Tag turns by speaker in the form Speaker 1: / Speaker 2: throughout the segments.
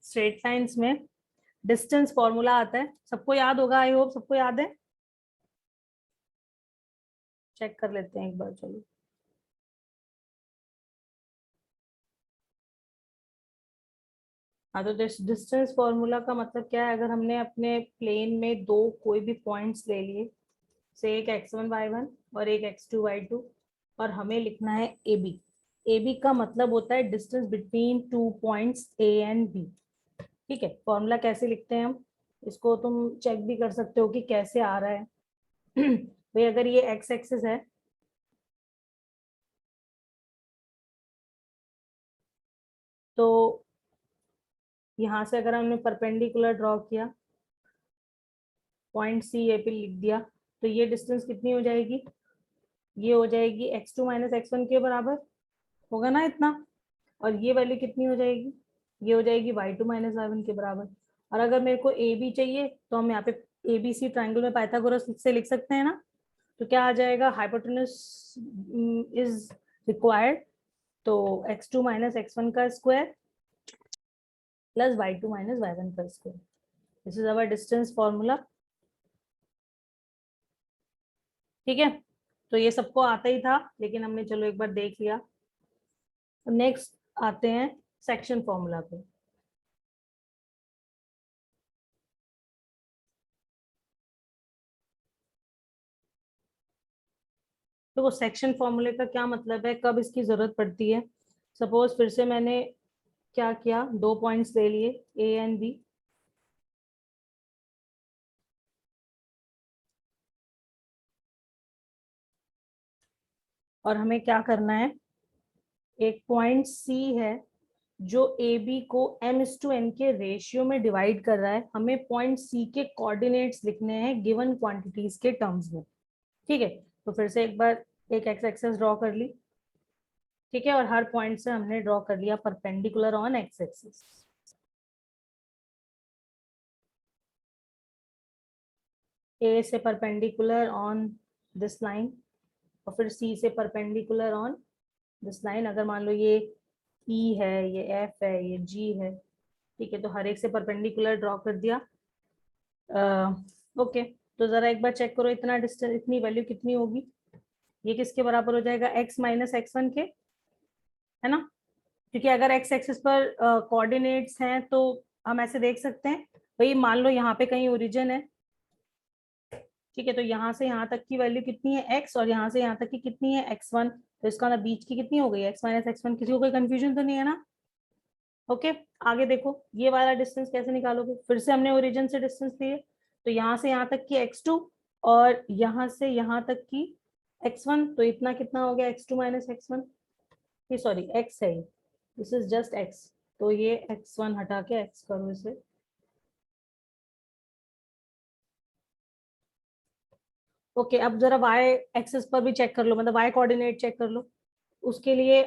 Speaker 1: Straight lines में distance formula आता है, सबको याद होगा, आई होप सबको याद है। चेक कर लेते हैं एक बार, चलो। हाँ, तो डिस्टेंस फॉर्मूला का मतलब क्या है, अगर हमने अपने प्लेन में दो कोई भी पॉइंट्स ले लिए, से एक x1 y1 और एक x2 y2, और हमें लिखना है AB। AB का मतलब होता है distance between two points A and B। ठीक है, फॉर्मूला कैसे लिखते हैं हम, इसको तुम चेक भी कर सकते हो कि कैसे आ रहा है। भाई अगर ये x एक्सिस है, तो यहाँ से अगर हमने परपेंडिकुलर ड्रॉ किया, पॉइंट सी ए पे लिख दिया, तो ये डिस्टेंस कितनी हो जाएगी, ये हो जाएगी x2 माइनस x1 के बराबर, होगा ना इतना। और ये वैल्यू कितनी हो जाएगी, ये हो जाएगी y2 माइनस y1 के बराबर। और अगर मेरे को ए बी चाहिए, तो हम यहाँ पे ए बी सी ट्राइंगल में पाइथागोरस से लिख सकते हैं ना। तो क्या आ जाएगा, हाइपोटेन्यूज इज रिक्वायर्ड, तो x2 माइनस x1 का square plus y2 minus y1 का square, this is our distance formula. ठीक है, तो ये सबको आता ही था, लेकिन हमने चलो एक बार देख लिया। नेक्स्ट आते हैं सेक्शन फॉर्मूला पे। तो वो सेक्शन फॉर्मूले का क्या मतलब है, कब इसकी जरूरत पड़ती है। सपोज फिर से मैंने क्या किया, दो पॉइंट्स ले लिए ए एंड बी, और हमें क्या करना है, एक पॉइंट सी है जो ए बी को m/n के रेशियो में डिवाइड कर रहा है, हमें पॉइंट सी के कोऑर्डिनेट्स लिखने हैं गिवन क्वांटिटीज के टर्म्स में। ठीक है, तो फिर से एक बार एक एक्स एक्सिस ड्रॉ कर ली। ठीक है, और हर पॉइंट से हमने ड्रॉ कर लिया परपेंडिकुलर ऑन एक्स एक्सिस। ए से परपेंडिकुलर ऑन दिस लाइन, और फिर सी से परपेंडिकुलर ऑन दिस लाइन। अगर मान लो ये ई है, ये एफ है, ये जी है, ठीक है, तो हर एक से परपेंडिकुलर ड्रॉ कर दिया। ओके, तो जरा एक बार चेक करो, इतना डिस्टेंस, इतनी वैल्यू कितनी होगी, ये किसके बराबर हो जाएगा, x माइनस x1 के, है ना। क्योंकि अगर x एक्सिस पर कोऑर्डिनेट्स हैं, तो हम ऐसे देख सकते हैं, भाई मान लो यहाँ पे कहीं ओरिजिन है, ठीक है, तो यहाँ से यहाँ तक की वैल्यू कितनी है x, और यहाँ से यहाँ तक की कितनी है x1, तो इसका मतलब बीच की कितनी हो गई x माइनस x1। किसी को कोई कंफ्यूजन तो नहीं है ना। ओके, आगे देखो ये वाला डिस्टेंस कैसे निकालोगे, फिर से हमने ओरिजिन से डिस्टेंस लिए, तो यहाँ से यहाँ तक की x2, और यहाँ से यहाँ तक की x1, तो इतना कितना हो गया x2 माइनस x1, ये सॉरी x है, दिस इज जस्ट x, तो ये x1 हटा के x करो इसे। ओके, अब जरा y एक्सिस पर भी चेक कर लो, मतलब y कोऑर्डिनेट चेक कर लो। उसके लिए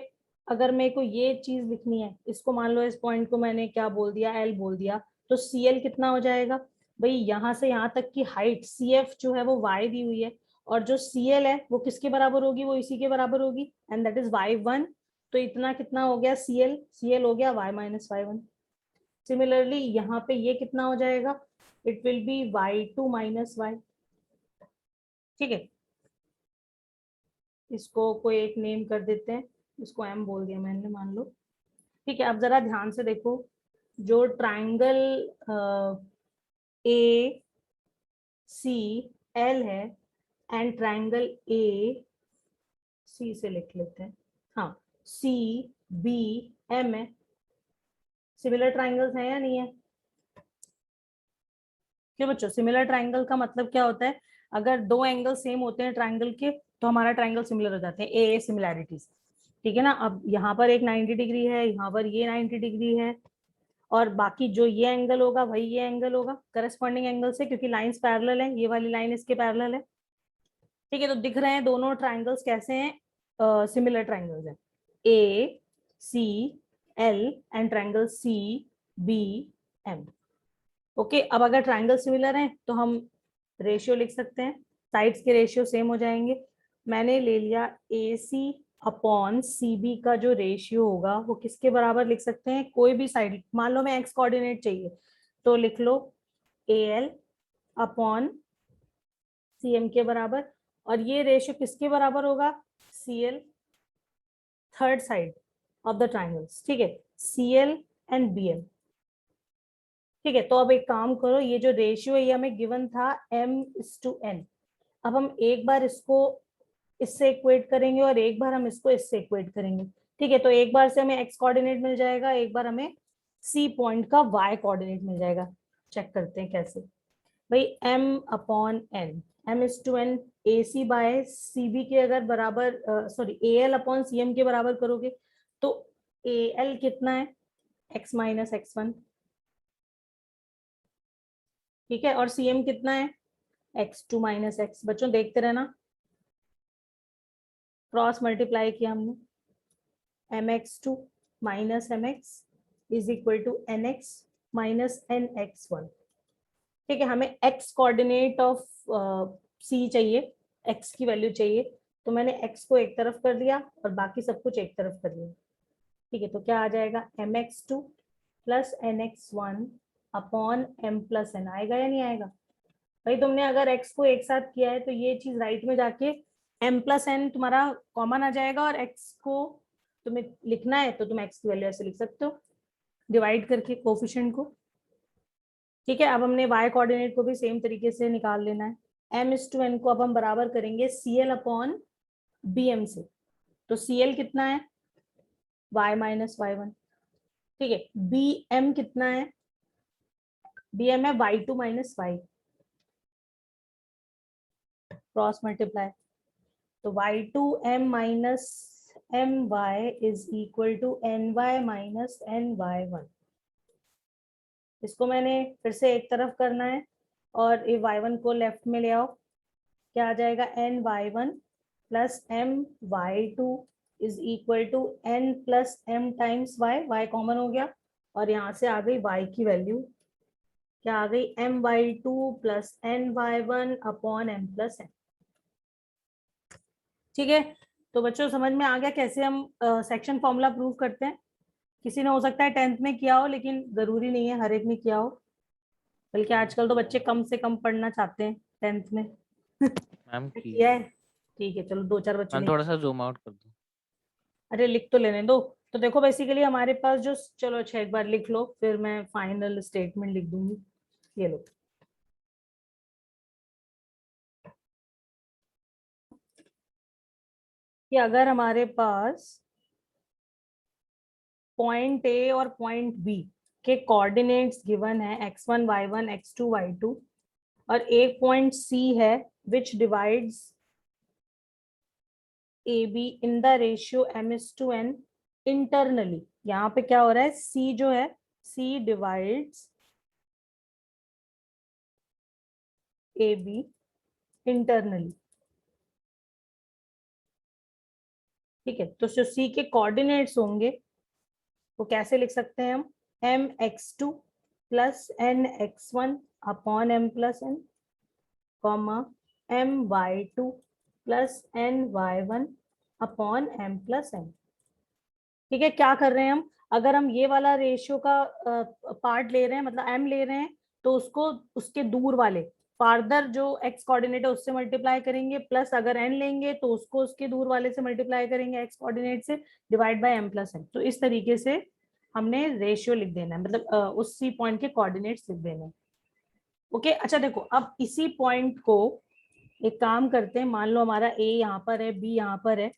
Speaker 1: अगर मेरे को ये चीज लिखनी है, इसको मान लो, इस पॉइंट को मैंने क्या बोल दिया, l बोल दिया, तो cl कितना हो जाएगा, भाई यहाँ से यहाँ तक की हाइट cf जो है वो y दी हुई है, और जो cl है वो किसके बराबर होगी, वो इसी के बराबर होगी, एंड दैट इज y1। तो इतना कितना हो गया cl हो गया y माइनस y1। सिमिलरली यहाँ पे ये कितना हो जाएगा, it will be y2 minus y। ठीक है, इसको कोई एक नेम कर देते हैं, इसको m बोल दिया मैंने, मान लो। ठीक है, अब जरा ध्यान से देखो, जो ट्राइंगल ए सी एल है, एंड ट्राइंगल ए सी से लिख लेते हैं, हाँ, सी बी एम है, सिमिलर ट्राइंगल्स हैं या नहीं है। क्यों बच्चों, सिमिलर ट्राइंगल का मतलब क्या होता है, अगर दो एंगल सेम होते हैं ट्राइंगल के, तो हमारा ट्राइंगल सिमिलर हो जाते हैं, ए सिमिलैरिटीज। ठीक है ना, अब यहाँ पर एक 90 डिग्री है, यहाँ पर ये 90 डिग्री है, और बाकी जो ये एंगल होगा वही ये एंगल होगा करस्पॉन्डिंग एंगल से, क्योंकि लाइंस पैरेलल है, ये वाली लाइन इसके पैरेलल है। ठीक है, तो दिख रहे हैं दोनों ट्राइंगल्स कैसे हैं, सिमिलर ट्राइंगल्स हैं, A C L and triangle C B M. Okay, अब अगर ट्राइंगल सिमिलर हैं तो हम रेशियो लिख सकते हैं, साइड्स के रेशियो सेम हो जाएंगे। मैंने ले लिया ए सी अपॉन सी बी का जो रेशियो होगा वो किसके बराबर लिख सकते हैं, कोई भी साइड, मान लो मैं एक्स कोऑर्डिनेट चाहिए तो लिख लो A L upon C M के बराबर, और ये रेशियो किसके बराबर होगा, C L third side of the triangles, ठीक है, C L and B M. ठीक है, तो अब एक काम करो, ये जो रेशियो है ये हमें गिवन था m/n। अब हम एक बार इसको इससे इक्वेट करेंगे और एक बार हम इसको इससे इक्वेट करेंगे। ठीक है, तो एक बार से हमें x कोऑर्डिनेट मिल जाएगा, एक बार हमें c पॉइंट का y कोऑर्डिनेट मिल जाएगा। चेक करते हैं कैसे। भाई m/n, m/n ac bye cb के अगर बराबर सॉरी al अपॉन cm के बराबर करोगे तो al कितना है, x माइनस x1, ठीक है, और cm कितना है, x2 माइनस x। बच्चों देखते रहना, क्रॉस मल्टीप्लाई किया हमने, mx2 minus mx is equal to nx minus nx1। ठीक है, हमें x कोऑर्डिनेट ऑफ c चाहिए, x की वैल्यू चाहिए, तो मैंने x को एक तरफ कर दिया और बाकी सब कुछ एक तरफ कर दिया। ठीक है, तो क्या आ जाएगा, mx2 plus nx1 upon m plus n, आएगा या नहीं आएगा। भाई तुमने अगर x को एक साथ किया है तो ये चीज राइट में जाके m प्लस n तुम्हारा कॉमन आ जाएगा, और x को तुम्हें लिखना है तो तुम x की वैल्यू ऐसे लिख सकते हो डिवाइड करके कोफिशिएंट को। ठीक है, अब हमने y कोऑर्डिनेट को भी सेम तरीके से निकाल लेना है। m/n को अब हम बराबर करेंगे cl अपॉन bm से, तो cl कितना है, y माइनस y1। ठीक है, bm कितना है, bm है y2 minus y, cross multiply, तो y2m minus my is equal to ny minus ny1। इसको मैंने फिर से एक तरफ करना है और ये y1 को लेफ्ट में ले आओ, क्या आ जाएगा, ny1 plus my2 is equal to n plus m times y common हो गया, और यहाँ से आ गई y की वैल्यू, क्या आ गई, my2 plus ny1 upon m plus n। ठीक है, तो बच्चों समझ में आ गया कैसे हम सेक्शन फॉर्मूला प्रूव करते हैं। किसी ने हो सकता है 10th में किया हो, लेकिन जरूरी नहीं है हर एक ने किया हो, बल्कि आजकल तो बच्चे कम से कम पढ़ना चाहते हैं 10th में।
Speaker 2: मैम की
Speaker 1: किया है, ठीक है, चलो 2-4 बच्चों
Speaker 2: मैम
Speaker 1: ने।
Speaker 2: थोड़ा सा जूम आउट कर दो।
Speaker 1: अरे लिख तो लेने दो। तो देखो बेसिकली हमारे पास जो, चलो अच्छा एक बार लिख लो फिर मैं फाइनल स्टेटमेंट लिख दूंगी। ये लो, कि अगर हमारे पास पॉइंट ए और पॉइंट बी के कोऑर्डिनेट्स गिवन है x1 y1 x2 y2, और एक पॉइंट सी है विच divides A B in the ratio m/n internally. यहाँ पे क्या हो रहा है, सी जो है सी डिवाइड्स ए बी इंटरनली। ठीक है, तो जो सी के कोऑर्डिनेट्स होंगे वो कैसे लिख सकते हैं हम, mx2 plus nx1 upon m plus n, comma my2 plus ny1 upon m plus n। ठीक है, क्या कर रहे हैं हम, अगर हम ये वाला रेशियो का पार्ट ले रहे हैं, मतलब m ले रहे हैं, तो उसको उसके दूर वाले फार्दर जो x कोऑर्डिनेट है उससे मल्टीप्लाई करेंगे, प्लस अगर n लेंगे तो उसको उसके दूर वाले से मल्टीप्लाई करेंगे x कोऑर्डिनेट से, divide by m plus n। तो इस तरीके से हमने रेशियो लिख देना है, मतलब उसी पॉइंट के कोऑर्डिनेट्स लिख देने हैं। ओके, अच्छा देखो, अब इसी पॉइंट को एक काम करते हैं, मान लो हमारा a यहाँ पर है, b यहाँ पर है,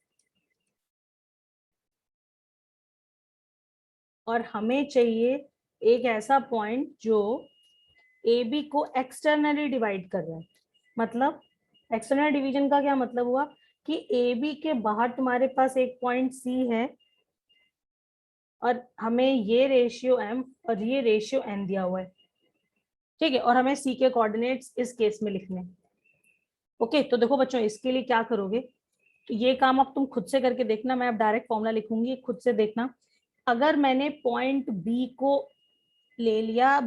Speaker 1: और हमें चाहिए एक ऐसा पॉइंट जो ए बी को एक्सटर्नली डिवाइड कर रहा है। मतलब एक्सटर्नल डिवीजन का क्या मतलब हुआ, कि ए बी के बाहर तुम्हारे पास एक पॉइंट सी है, और हमें ये रेशियो m और ये रेशियो n दिया हुआ है। ठीक है, और हमें सी के कोऑर्डिनेट्स इस केस में लिखने। ओके, तो देखो बच्चों, इसके लिए क्या करोगे, तो ये काम अब तुम खुद से करके देखना, मैं अब डायरेक्ट फॉर्मूला लिखूंगी, खुद से देखना। अगर मैंने पॉइंट बी को ले लिया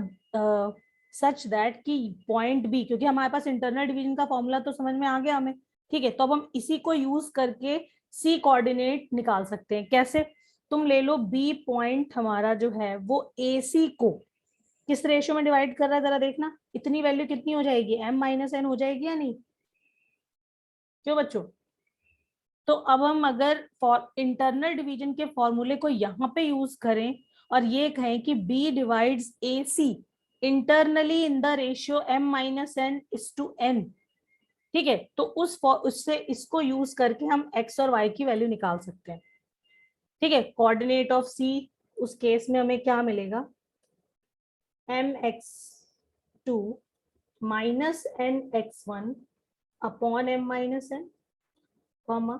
Speaker 1: सच दैट कि पॉइंट बी, क्योंकि हमारे पास इंटरनल डिवीजन का फॉर्मूला तो समझ में आ गया हमें, ठीक है, तो अब हम इसी को यूज करके सी कोऑर्डिनेट निकाल सकते हैं। कैसे? तुम ले लो बी पॉइंट हमारा जो है वो ए सी को किस रेशियो में डिवाइड कर रहा है, जरा देखना। इतनी वैल्यू कितनी हो जाएगी, m माइनस एन हो जाएगी या नहीं? क्यों बच्चों? तो अब हम अगर इंटरनल डिवीजन के फॉर्मूले को यहाँ पे यूज करें और ये कहें कि b divides A C internally in the ratio m minus N is to n, ठीक है, तो उससे इसको यूज करके हम x और y की वैल्यू निकाल सकते हैं। ठीक है, कोऑर्डिनेट ऑफ c, उस केस में हमें क्या मिलेगा, mx2 minus nx1 upon m minus n, comma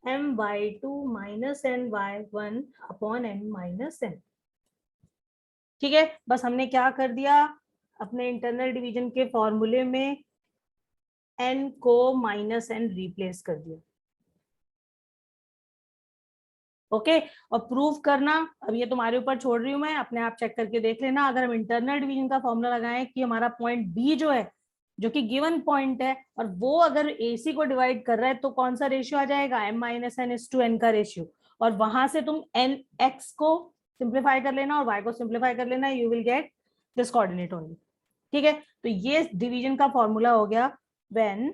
Speaker 1: my2 minus ny1 upon m minus n। ठीक है, बस हमने क्या कर दिया, अपने इंटरनल डिवीजन के फॉर्मूले में n को माइनस n रिप्लेस कर दिया। ओके, और प्रूव करना अब ये तुम्हारे ऊपर छोड़ रही हूं मैं, अपने आप चेक करके देख लेना। अगर हम इंटरनल डिवीजन का फॉर्मूला लगाएं कि हमारा पॉइंट बी जो है, जो कि गिवन पॉइंट है, और वो अगर एसी को डिवाइड कर रहा है, तो कौन सा रेशियो आ जाएगा, m minus N is to N का रेशियो। और वहां से तुम एन एक्स को सिंप्लीफाई कर लेना और y को सिंप्लीफाई कर लेना, you will get this coordinate only. ठीक है, तो ये डिवीजन का फॉर्मूला हो गया, when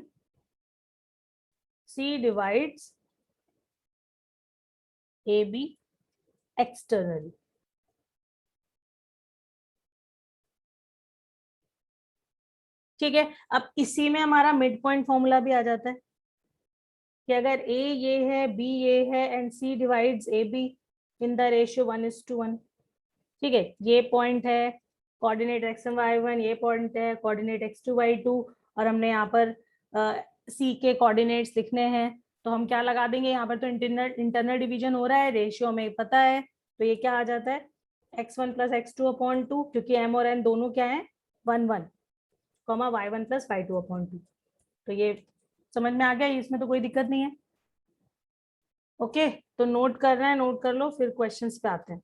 Speaker 1: C divides AB externally. ठीक है, अब इसी में हमारा मिड पॉइंट फॉर्मूला भी आ जाता है कि अगर A ये है, B ये है and C divides AB in the ratio 1:1। ठीक है, ये पॉइंट है कोऑर्डिनेट x1 y1, ये पॉइंट है कोऑर्डिनेट x2 y2, और हमने यहाँ पर C के कोऑर्डिनेट्स लिखने हैं, तो हम क्या लगा देंगे, यहाँ पर तो इंटरनल डिवीजन हो रहा है, रेशियो हमें पता है, तो ये क्या आ जाता है, x1 प्लस x2 अपॉन 2, क्योंकि m और n दोनों क्या है 1 1, comma y1 plus y2 upon 2। तो ये समझ में आ गया, इसमें तो कोई दिक्कत नहीं है। ओके, तो नोट करना है नोट कर लो, फिर क्वेश्चंस पे आते हैं।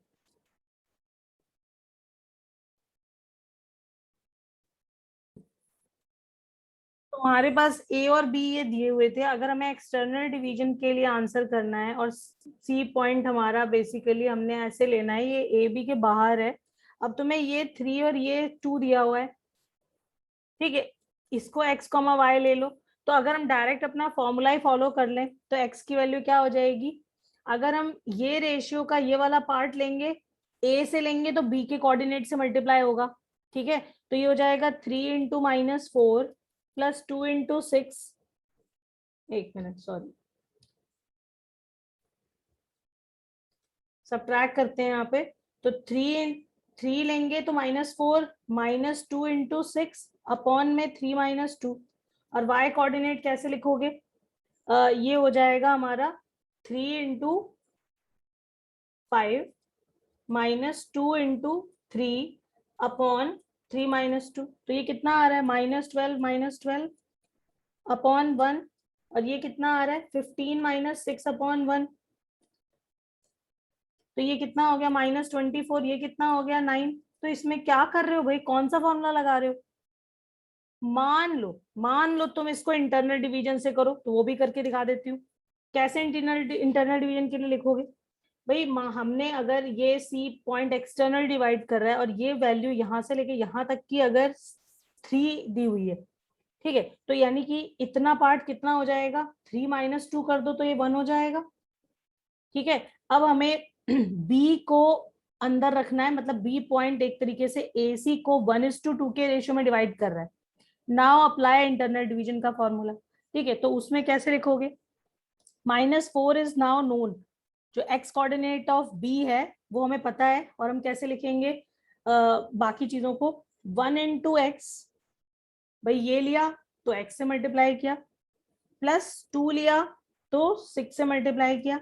Speaker 1: तो हमारे पास ए और बी ये दिए हुए थे, अगर हमें एक्सटर्नल डिवीजन के लिए आंसर करना है, और सी पॉइंट हमारा बेसिकली हमने ऐसे लेना है, ये ए बी के बाहर है। अब तुम्हें ये 3 और ये 2 दिया हुआ है, ठीक है, इसको x कॉमा वाई ले लो। तो अगर हम डायरेक्ट अपना फॉर्मूला ही फॉलो कर लें तो x की वैल्यू क्या हो जाएगी, अगर हम ये रेशियो का ये वाला पार्ट लेंगे, a से लेंगे तो b के कोऑर्डिनेट से मल्टीप्लाई होगा। ठीक है, तो ये हो जाएगा 3 इंटू -4 प्लस 2 इंटू 6, एक मिनट सॉरी, सब्ट्रैक्ट करते हैं यहाँ पे, तो 3 लेंगे तो -4 -2 इंटू 6 अपॉन में 3 -2, और y कोऑर्डिनेट कैसे लिखोगे, ये हो जाएगा हमारा 3 इंटू 5 -2 इंटू 3 अपॉन 3 -2, तो ये कितना आ रहा है, -12 अपॉन 1, और ये कितना आ रहा है 15 -6 अपॉन 1, तो ये कितना हो गया -24, ये कितना हो गया 9। तो इसमें क्या कर रहे हो भाई, कौन सा फॉर्मूला लगा रहे हो, मान लो तुम इसको इंटरनल डिवीजन से करो, तो वो भी करके दिखा देती हूँ। कैसे इंटरनल डिवीजन के लिए लिखोगे भाई, हमने अगर ये सी पॉइंट एक्सटर्नल डिवाइड कर रहा है और ये वैल्यू यहाँ से लेके यहाँ तक की अगर 3 दी हुई है, ठीक है, तो यानी कि इतना पार्ट कितना हो जाएगा, 3 -2 कर दो तो ये 1 हो जाएगा। ठीक है, अब हमें बी को अंदर रखना है, मतलब बी पॉइंट एक तरीके से ए सी को 1:2 के रेशियो में डिवाइड कर रहा है। नाउ अप्लाई इंटरनल डिवीजन का फॉर्मूला। ठीक है, तो उसमें कैसे लिखोगे, -4 इज नाउ नोन, जो x कोऑर्डिनेट ऑफ b है वो हमें पता है, और हम कैसे लिखेंगे बाकी चीजों को, 1 इंटू एक्स, भाई ये लिया तो x से मल्टीप्लाई किया, प्लस 2 लिया तो 6 से मल्टीप्लाई किया,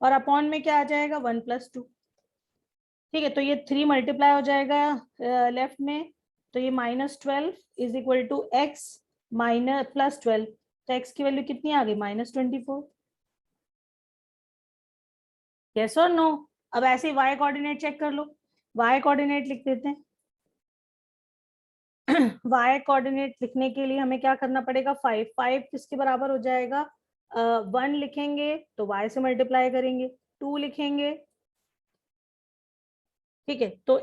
Speaker 1: और अपॉन में क्या आ जाएगा 1 + 2। ठीक है, तो ये 3 मल्टीप्लाई हो जाएगा लेफ्ट में, तो ये -12 इज इक्वल टू x +12, तो x की वैल्यू कितनी आ गई, -24। यस और नो। अब ऐसे ही y कोऑर्डिनेट चेक कर लो, y कोऑर्डिनेट लिख देते हैं। y कोऑर्डिनेट लिखने के लिए हमें क्या करना पड़ेगा, 5 किसके बराबर हो जाएगा, 1 लिखेंगे तो y से मल्टीप्लाई करेंगे, 2 लिखेंगे, ठीक है, तो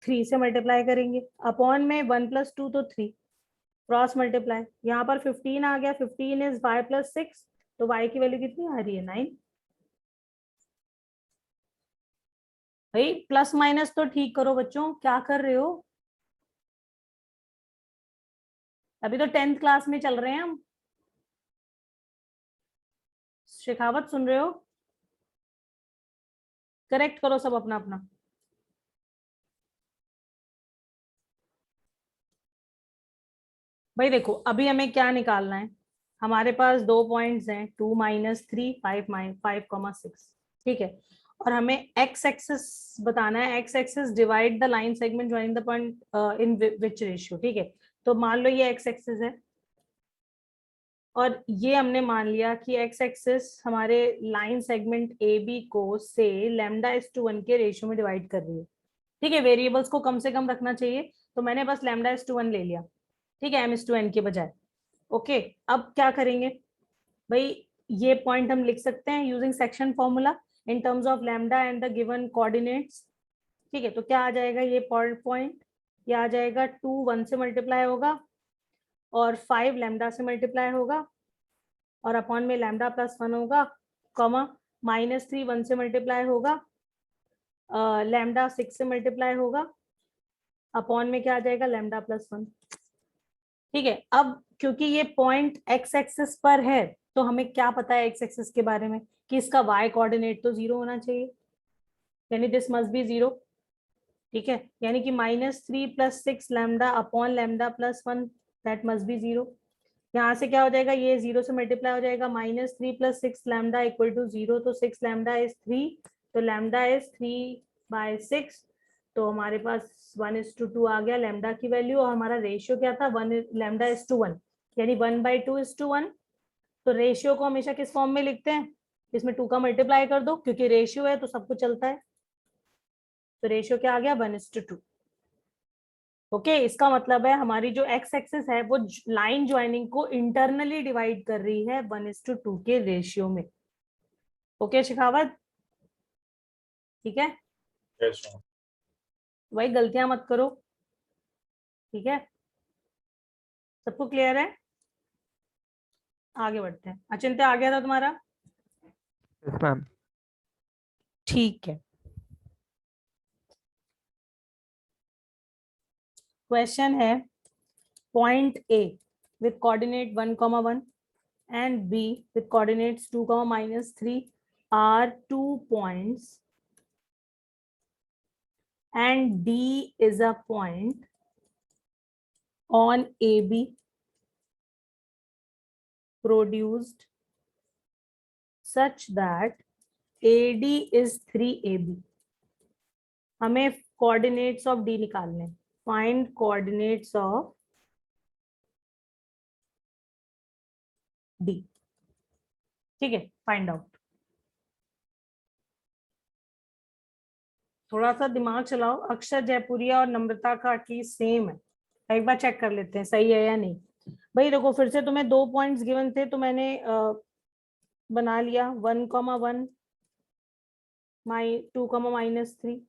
Speaker 1: 3 से मल्टीप्लाई करेंगे, अपॉन में 1 + 2 तो 3, क्रॉस मल्टीप्लाई, यहाँ पर 15 आ गया, 15 इज y + 6, तो y की वैल्यू कितनी आ रही है 9। भाई प्लस माइनस तो ठीक करो बच्चों, क्या कर रहे हो, अभी तो 10th क्लास में चल रहे हैं हम। शेखावत सुन रहे हो, करेक्ट करो सब अपना अपना। भाई देखो अभी हमें क्या निकालना है, हमारे पास 2 पॉइंट्स हैं, 2 - 3 5,6, ठीक है, और हमें x एक्सिस बताना है, x axis divide the line segment joining the point in which ratio, ठीक है, तो मान लो ये x एक्सिस है और ये हमने मान लिया कि x एक्सिस हमारे लाइन सेगमेंट ए बी को से λ/1 के रेशियो में डिवाइड कर रही है, ठीक है, वेरिएबल्स को कम से कम रखना चाहिए, तो मैंने बस λ/1 ले लिया, ठीक है, m/n के बजाय। ओके, अब क्या करेंगे भाई, ये पॉइंट हम लिख सकते हैं using section formula in terms of lambda and the given coordinates, ठीक है, तो क्या आ जाएगा ये पॉइंट, ये आ जाएगा 2 1 से मल्टीप्लाई होगा और 5 लैम्डा से मल्टीप्लाई होगा और अपॉन में λ+1 होगा, कॉमा -3 1 से मल्टीप्लाई होगा, लैम्डा 6 से मल्टीप्लाई होगा, अपॉन में क्या आ जाएगा λ+1, ठीक है। अब क्योंकि ये पॉइंट x एक्सिस पर है तो हमें क्या पता है x एक्सिस के बारे में कि इसका y कोऑर्डिनेट तो 0 होना चाहिए, यानी दिस मस्ट बी 0, ठीक है, यानी कि -3 + 6 lambda upon λ+1 that must be 0। यहाँ से क्या हो जाएगा, ये 0 से मल्टीप्लाई हो जाएगा, -3 + 6 लैम्डा इक्वल टू 0, तो 6 लैम्डा इज 3, तो लैम्डा इज 3/6, तो हमारे पास 1:2 आ गया लैम्डा की वैल्यू, और हमारा रेशियो क्या था, 1 λ/1, यानी 1/2:1। तो रेशियो को हमेशा किस फॉर्म में लिखते हैं, इसमें 2 का मल्टीप्लाई कर दो, क्योंकि रेशियो है तो सब कुछ चलता है, तो रेशियो क्या आ गया 1:2। ओके, इसका मतलब है हमारी जो एक्स एक्सिस है वो लाइन ज्वाइनिंग को इंटरनली डिवाइड कर रही है 1:2 के रेशियो में। ओके शिखावत, ठीक है, वही गलतियां मत करो, ठीक है, सबको क्लियर है, आगे बढ़ते हैं। अचिंत्य आ गया था तुम्हारा,
Speaker 2: यस मैम।
Speaker 1: ठीक है, क्वेश्चन है point A with coordinate 1,1 and B with coordinates 2, -3 are 2 points and D is a point on AB produced such that AD is 3AB। हमें coordinates of D निकालने, find coordinates of D, ठीक है, find out, थोड़ा सा दिमाग चलाओ, अक्षर जयपुरिया और नम्रता का एटलीस्ट सेम है, एक बार चेक कर लेते हैं सही है या नहीं। भाई देखो फिर से तुम्हें 2 पॉइंट्स गिवन थे तो मैंने बना लिया 1,1 2, -3।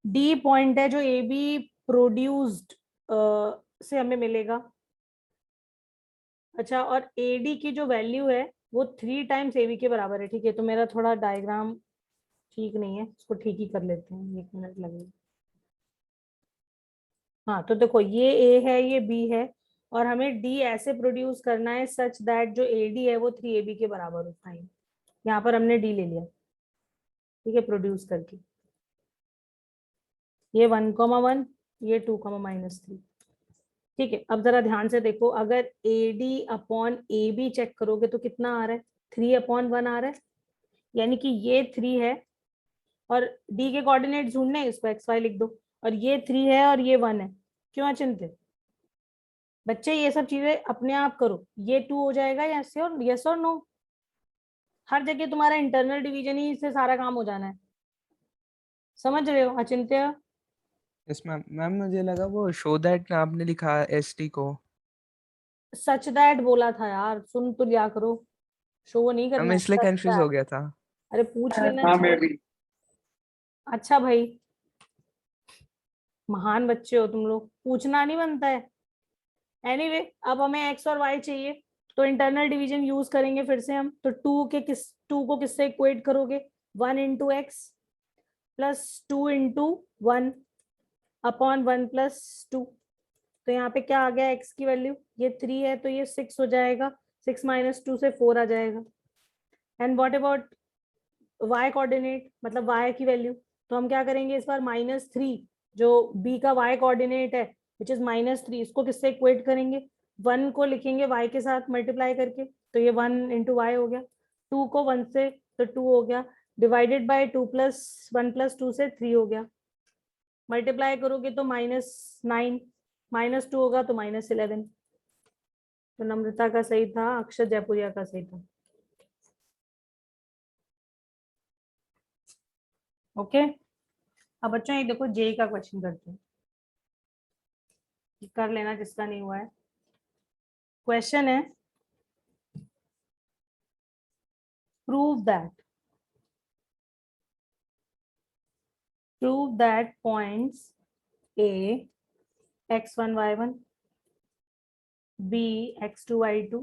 Speaker 1: डी पॉइंट है जो ए बी प्रोड्यूस्ड से हमें मिलेगा, अच्छा, और ए डी की जो वैल्यू है वो 3 टाइम्स ए बी के बराबर है, ठीक है, तो मेरा थोड़ा डायग्राम ठीक नहीं है, इसको ठीक ही कर लेते हैं, 1 मिनट लगेगा। हाँ तो देखो ये ए है ये बी है और हमें डी ऐसे प्रोड्यूस करना है सच दैट जो ए डी है वो 3AB के बराबर हो, फाइन, यहाँ पर हमने डी ले लिया, ठीक है, प्रोड्यूस करके, ये 1,1 ये 2, -3, ठीक है। अब जरा ध्यान से देखो, अगर A D upon A B check करोगे तो कितना आ रहा है, 3/1 आ रहा है, यानी कि ये 3 है और डी के कोऑर्डिनेट ढूंढने इसको XY लिख दो, और ये 3 है और ये 1 है, क्यों अचिंत्य बच्चे ये सब चीजें अपने आप करो, ये 2 हो जाएगा, यस और नो, हर जगह तुम्हारा इंटरनल डिवीजन ही से सारा काम हो जाना है, समझ रहे हो अचिंत्य।
Speaker 3: Yes ma'am. मैम मुझे लगा वो शो दैट आपने लिखा एसटी को।
Speaker 1: सच दैट बोला था यार, सुन तो लिया करो, शो नहीं
Speaker 2: मैम
Speaker 1: करना है,
Speaker 2: इसलिए
Speaker 1: सच
Speaker 2: कंफ्यूज हो
Speaker 1: दैट।
Speaker 2: गया था।
Speaker 1: अरे पूछ लेना
Speaker 3: हाँ मैं
Speaker 1: चाहिए।
Speaker 3: भी।
Speaker 1: अच्छा भाई, महान बच्चे हो तुम लोग, पूछना नहीं बनता है। एनीवे अब हमें एक्स और वाई चाहिए, तो इंटरनल डिवीजन यूज करेंगे फिर से हम। तो टू को किससे इक्वेट करोगे? 1 × x प्लस 2 × 1 अपॉन 1 + 2। तो यहाँ पे क्या आ गया x की वैल्यू? ये 3 है तो ये 6 हो जाएगा, 6 - 2 से 4 आ जाएगा। And what about y coordinate, मतलब y की वैल्यू? तो हम क्या करेंगे इस बार? -3, जो b का y कोऑर्डिनेट है विच इज -3, इसको किससे इक्वेट करेंगे? 1 को लिखेंगे y के साथ मल्टीप्लाई करके, तो ये 1 × y हो गया। 2 को 1 से, तो 2 हो गया, डिवाइडेड बाय 2 + 1 + 2 से 3 हो गया। मल्टीप्लाई करोगे तो -9, -2 होगा तो -11। तो नम्रता का सही था, अक्षर जयपुरिया का सही था। ओके अब बच्चों एक देखो जेई का क्वेश्चन करते हैं, कर लेना जिसका नहीं हुआ है। क्वेश्चन है, prove that points A x1 y1, B x2 y2,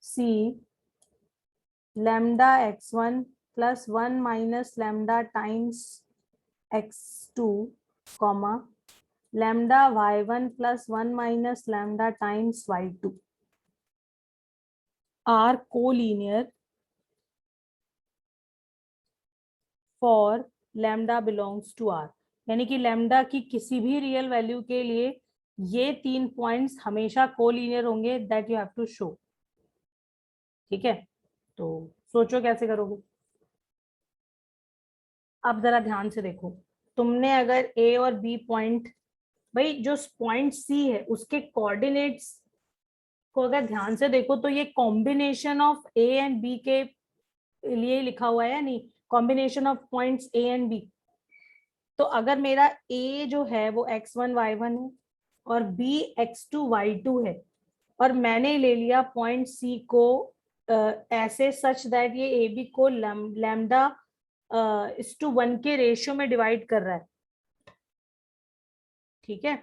Speaker 1: C lambda x1 plus 1 minus lambda times x2, comma lambda y1 plus 1 minus lambda times y2 are collinear for lambda belongs to R। यानी कि lambda की किसी भी real value के लिए ये 3 points हमेशा collinear होंगे, that you have to show. ठीक है, तो सोचो कैसे करोगे। अब जरा ध्यान से देखो, तुमने अगर ए और बी पॉइंट, भाई जो पॉइंट सी है उसके कोऑर्डिनेट्स को अगर ध्यान से देखो तो ये combination of A and B के लिए लिखा हुआ है या नहीं? Combination of points A and B. तो अगर मेरा ए जो है वो x1 y1 है और b x2 y2 है, और मैंने ले लिया पॉइंट सी को ऐसे सच दैट ये ए बी को लैम्डा इस टू 1 के रेशियो में डिवाइड कर रहा है। ठीक है,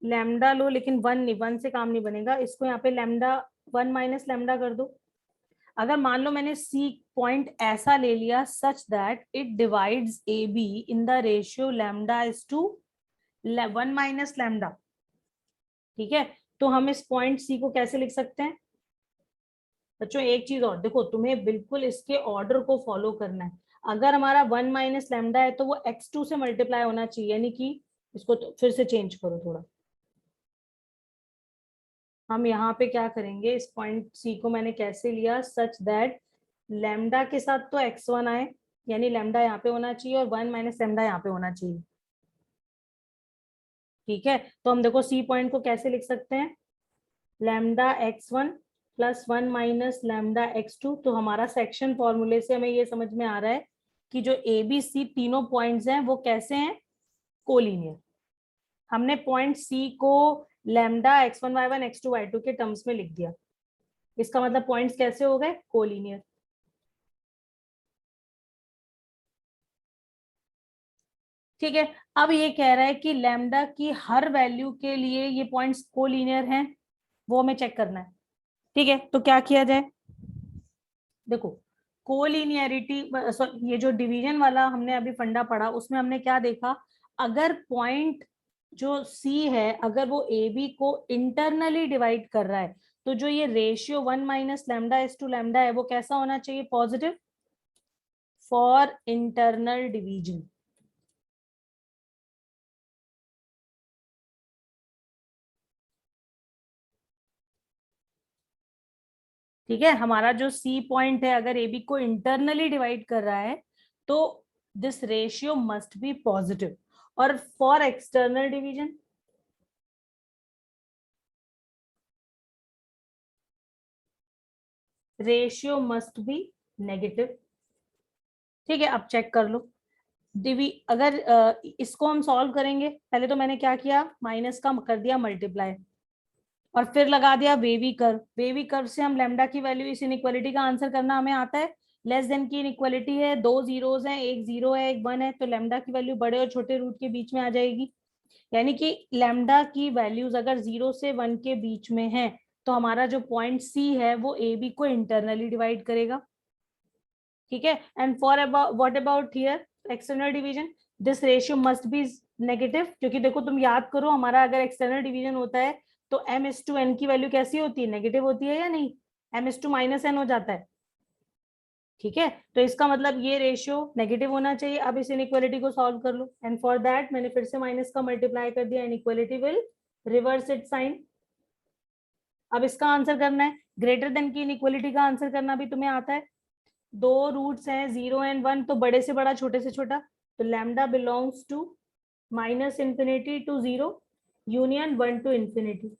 Speaker 1: लैम्डा लो, लेकिन 1 नहीं, 1 से काम नहीं बनेगा, इसको यहाँ पे लैम्डा 1 माइनस लैम्डा कर दो। अगर मान लो मैंने सी पॉइंट ऐसा ले लिया such that it divides A B in the ratio lambda is to 1 minus lambda. ठीक है, तो हम इस पॉइंट सी को कैसे लिख सकते हैं बच्चों? एक चीज और देखो, तुम्हें बिल्कुल इसके ऑर्डर को फॉलो करना है। अगर हमारा 1 माइनस लैम्डा है तो वो x2 से मल्टीप्लाई होना चाहिए, यानी कि इसको तो फिर से चेंज करो थोड़ा। हम यहाँ पे क्या करेंगे, इस पॉइंट सी को मैंने कैसे लिया सच दैट लैम्डा के साथ तो x1 आए, यानी लैम्डा यहाँ पे होना चाहिए और 1 माइनस लैम्डा यहाँ पे होना चाहिए। ठीक है, तो हम देखो सी पॉइंट को कैसे लिख सकते हैं, lambda x1 plus 1 minus lambda x2। तो हमारा सेक्शन फॉर्मूले से हमें ये समझ में आ रहा है कि जो ए बी सी तीनों पॉइंट्स हैं वो कैसे हैं? कोलिनियर। हमने पॉइंट सी को lambda x1 y1 x2 y2 के टर्म्स में लिख दिया, इसका मतलब पॉइंट्स कैसे हो गए? कोलिनियर। ठीक है, अब ये कह रहा है कि लैम्डा की हर वैल्यू के लिए ये पॉइंट्स कोलिनियर हैं, वो हमें चेक करना है। ठीक है, तो क्या किया जाए? देखो कोलिनियरिटी, ये जो डिवीजन वाला हमने अभी फंडा पढ़ा उसमें हमने क्या देखा, अगर पॉइंट जो सी है अगर वो ए बी को इंटरनली डिवाइड कर रहा है तो जो ये ratio 1 minus lambda is to lambda है वो कैसा होना चाहिए? Positive for internal division. ठीक है, हमारा जो सी पॉइंट है अगर ए बी को इंटरनली डिवाइड कर रहा है तो this ratio must be positive, और for external division ratio must be negative. ठीक है, अब चेक कर लो, अगर इसको हम सॉल्व करेंगे, पहले तो मैंने क्या किया, माइनस का कर दिया मल्टीप्लाई और फिर लगा दिया वेवी कर्व। वेवी कर्व से हम लैम्डा की वैल्यू, इस इनइक्वालिटी का आंसर करना हमें आता है। लेस देन की इनइक्वालिटी है, दो जीरोस हैं, एक जीरो है एक वन है, तो लैम्डा की वैल्यू बड़े और छोटे रूट के बीच में आ जाएगी। यानी कि लैम्डा की वैल्यूज अगर 0 से 1 के बीच में है तो हमारा जो पॉइंट सी है वो ए बी को इंटरनली डिवाइड करेगा। ठीक है, and for about what about here external division, this ratio must be negative, क्योंकि देखो तुम याद करो, हमारा अगर एक्सटर्नल डिवीजन होता है तो एम एस टू एन की वैल्यू कैसी होती है, नेगेटिव होती है या नहीं, M is to minus N हो जाता है। ठीक है, तो इसका मतलब ये रेशियो नेगेटिव होना चाहिए। अब इस इनइक्वालिटी को सॉल्व कर लो, एंड फॉर दैट मैंने फिर से माइनस का मल्टीप्लाई कर दिया, inequality will reverse it sign. अब इसका आंसर करना है, ग्रेटर देन की इनइक्वालिटी का आंसर करना भी तुम्हें आता है। दो रूट्स हैं 0 एंड 1, तो बड़े से बड़ा छोटे से छोटा, तो lambda belongs to minus infinity to 0 union 1 to infinity.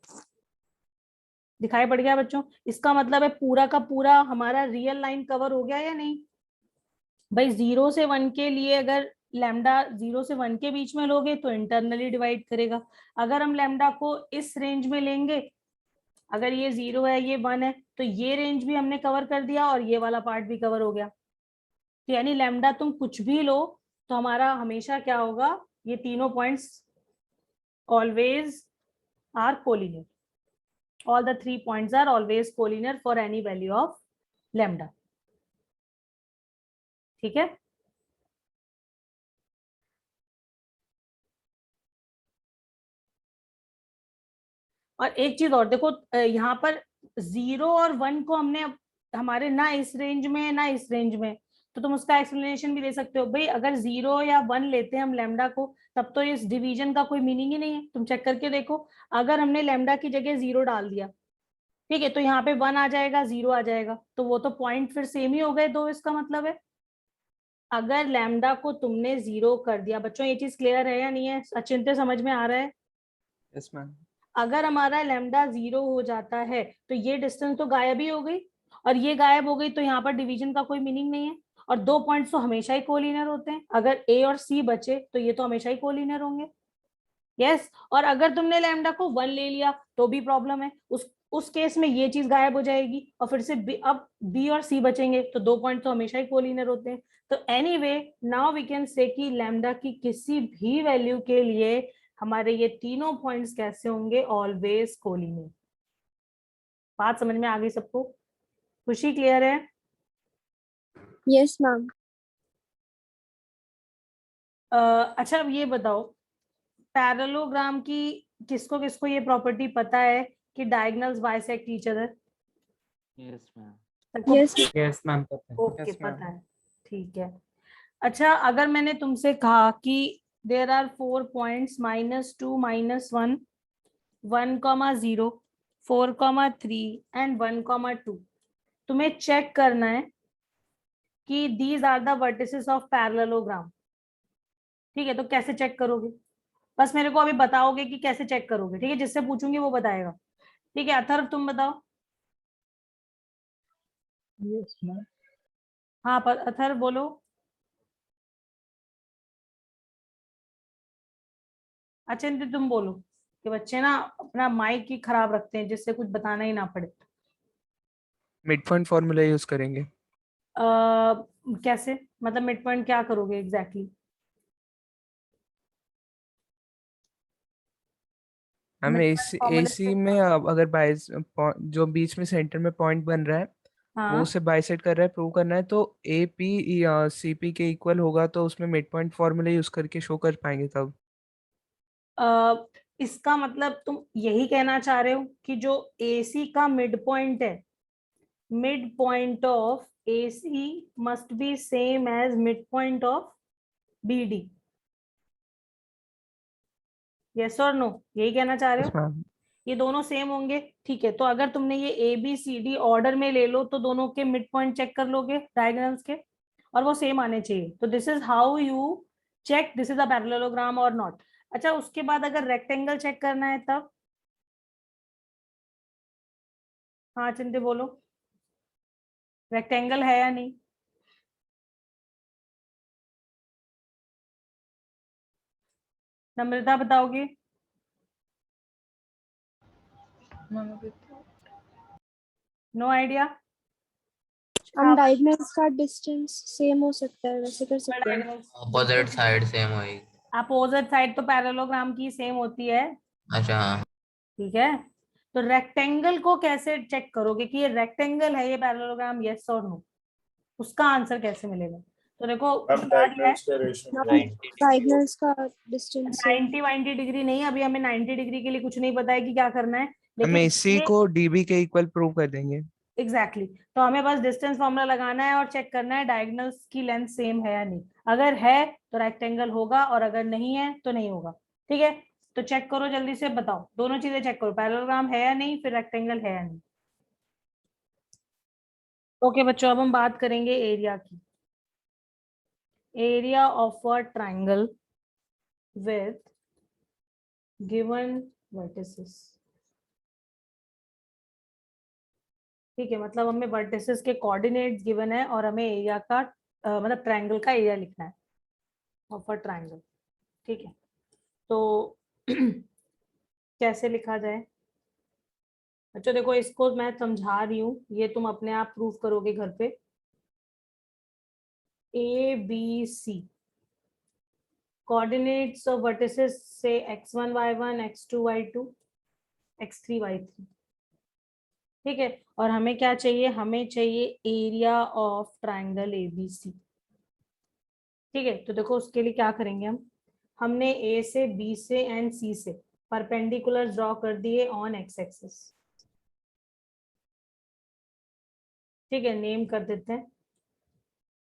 Speaker 1: दिखाई पड़ गया बच्चों? इसका मतलब है पूरा का पूरा हमारा रियल लाइन कवर हो गया या नहीं भाई। 0 से 1 के लिए अगर लैम्डा 0 से 1 के बीच में लोगे तो इंटरनली डिवाइड करेगा। अगर हम लैम्डा को इस रेंज में लेंगे, अगर ये 0 है ये 1 है, तो ये रेंज भी हमने कवर कर दिया और ये वाला पार्ट भी कवर हो गया। तो यानी लैम्डा तुम कुछ भी लो तो हमारा हमेशा क्या होगा, ये तीनों points always are collinear. all the 3 points are always collinear for any value of lambda। ठीक है, और एक चीज और देखो, यहाँ पर 0 और 1 को हमने हमारे ना इस रेंज में ना इस रेंज में, तो तुम उसका एक्सप्लेनेशन भी दे सकते हो भाई। अगर 0 या 1 लेते हैं हम लैम्डा को, तब तो इस डिवीजन का कोई मीनिंग ही नहीं है। तुम चेक करके देखो, अगर हमने लैम्डा की जगह 0 डाल दिया, ठीक है, तो यहाँ पे 1 आ जाएगा 0 आ जाएगा, तो वो तो पॉइंट फिर सेम ही हो गए दो, इसका मतलब है। अगर लैम्डा को तुमने 0 कर दिया, बच्चों ये चीज क्लियर है या नहीं है, अचिंत्य समझ में आ रहा है?
Speaker 2: Yes, ma'am.
Speaker 1: अगर हमारा लैम्डा 0 हो जाता है तो ये डिस्टेंस तो गायब ही हो गई, और ये गायब हो गई तो यहाँ पर डिवीजन का कोई मीनिंग नहीं है। और दो पॉइंट्स तो हमेशा ही कोलिनियर होते हैं, अगर ए और सी बचे तो ये तो हमेशा ही कोलिनियर होंगे। यस, और अगर तुमने लैम्डा को 1 ले लिया तो भी प्रॉब्लम है, उस केस में ये चीज गायब हो जाएगी और फिर से अब बी और सी बचेंगे, तो दो पॉइंट तो हमेशा ही कोलिनियर होते हैं। तो anyway now we can say कि लैम्डा की किसी भी वैल्यू के लिए हमारे ये तीनों पॉइंट्स कैसे होंगे, ऑलवेज कोलिनियर। बात समझ में आ गई सबको? खुशी क्लियर है?
Speaker 3: Yes ma'am.
Speaker 1: अच्छा अब ये बताओ, पैरेललोग्राम की किसको किसको ये प्रॉपर्टी पता है कि diagonals bisect each other?
Speaker 4: Yes ma'am.
Speaker 1: सबको
Speaker 3: yes
Speaker 2: Yes, ma'am.
Speaker 1: Okay,
Speaker 2: Yes, ma'am.
Speaker 1: पता है, ठीक है। अच्छा अगर मैंने तुमसे कहा कि देर आर 4 पॉइंट्स -2 -1 1,0 4,3 एंड 1,2, तुम्हें चेक करना है कि these are the vertices of parallelogram. ठीक है, तो कैसे चेक करोगे? बस मेरे को अभी बताओगे कि कैसे चेक करोगे, ठीक है, जिससे पूछूंगी वो बताएगा। ठीक है, अथर्व तुम बताओ।
Speaker 4: Yes ma'am.
Speaker 1: हाँ अथर्व बोलो। अचिंत्य तुम बोलो, कि बच्चे ना अपना माइक ही खराब रखते हैं जिससे कुछ बताना ही ना पड़े।
Speaker 2: मिड पॉइंट फॉर्मूला यूज करेंगे।
Speaker 1: कैसे, मतलब मिड पॉइंट क्या करोगे एग्जैक्टली exactly?
Speaker 2: हम
Speaker 1: मिड पॉइंट
Speaker 2: एसी
Speaker 1: फॉर्मूले से
Speaker 2: एसी में अगर जो बीच में सेंटर में पॉइंट बन रहा है वो
Speaker 1: हाँ,
Speaker 2: उसे बाइसेक्ट कर रहा है, प्रूव करना है, तो ए पी सी पी के इक्वल होगा, तो उसमें मिड पॉइंट फॉर्मूला यूज करके शो कर पाएंगे तब।
Speaker 1: इसका मतलब तुम यही कहना चाह रहे हो कि जो AC का मिड पॉइंट है, mid point of AC must be same as mid point of BD? Yes और नो, यही कहना चाह रहे
Speaker 2: यस
Speaker 1: हो?
Speaker 2: मैम।
Speaker 1: ये दोनों सेम होंगे, ठीक है, तो अगर तुमने ये ABCD ऑर्डर में ले लो तो दोनों के मिड पॉइंट चेक कर लोगे डायगोनल्स के, और वो सेम आने चाहिए। तो this is how you check this is a parallelogram और नॉट। अच्छा उसके बाद अगर रेक्टेंगल चेक करना है तब? हाँ चिंते बोलो, रेक्टेंगल है या नहीं? नम्रता बताओगे? No idea?
Speaker 3: हम डायगोनल्स का डिस्टेंस सेम हो सकता है, वैसे कर सकते हैं।
Speaker 5: अपोजिट साइड सेम होगी।
Speaker 1: अपोजिट साइड तो पैरेललोग्राम की सेम होती है,
Speaker 5: अच्छा हाँ।
Speaker 1: ठीक है। तो रेक्टेंगल को कैसे चेक करोगे कि ये रेक्टेंगल है ये पैरेललोग्राम, यस और नो? उसका आंसर कैसे मिलेगा? तो देखो
Speaker 3: डायगोनल्स का डिस्टेंस सेम।
Speaker 1: 90 डिग्री नहीं, अभी हमें 90 डिग्री के लिए कुछ नहीं पता है कि क्या करना है,
Speaker 2: हम
Speaker 1: लेकिन
Speaker 2: इसी को डीबी के इक्वल प्रूव कर देंगे।
Speaker 1: एग्जैक्टली तो हमें बस डिस्टेंस फॉर्मूला लगाना है और चेक करना है डायगोनल्स की लेंथ सेम है या नहीं। अगर है तो रेक्टेंगल होगा और अगर नहीं है तो नहीं होगा, ठीक है। तो चेक करो जल्दी से, बताओ दोनों चीजें चेक करो, पैरेललोग्राम है या नहीं, फिर रेक्टेंगल है या नहीं। ओके बच्चों, अब हम बात करेंगे एरिया की। Area of a triangle with given vertices, ठीक है। मतलब हमें वर्टिसेस के कोऑर्डिनेट्स गिवन है और हमें एरिया का मतलब ट्राइंगल का एरिया लिखना है ऑफ अ ट्राइंगल, ठीक है। तो कैसे लिखा जाए? अच्छा देखो, इसको मैं समझा रही हूँ, ये तुम अपने आप प्रूव करोगे घर पे। A B C coordinates of vertices से x1 y1 x2 y2 x3 y3, ठीक है। और हमें क्या चाहिए? हमें चाहिए एरिया ऑफ ट्राइंगल एबीसी, ठीक है। तो देखो उसके लिए क्या करेंगे हम, हमने ए से बी से एंड सी से परपेंडिकुलर ड्रॉ कर दिए ऑन एक्स एक्सिस, ठीक है। नेम कर देते हैं,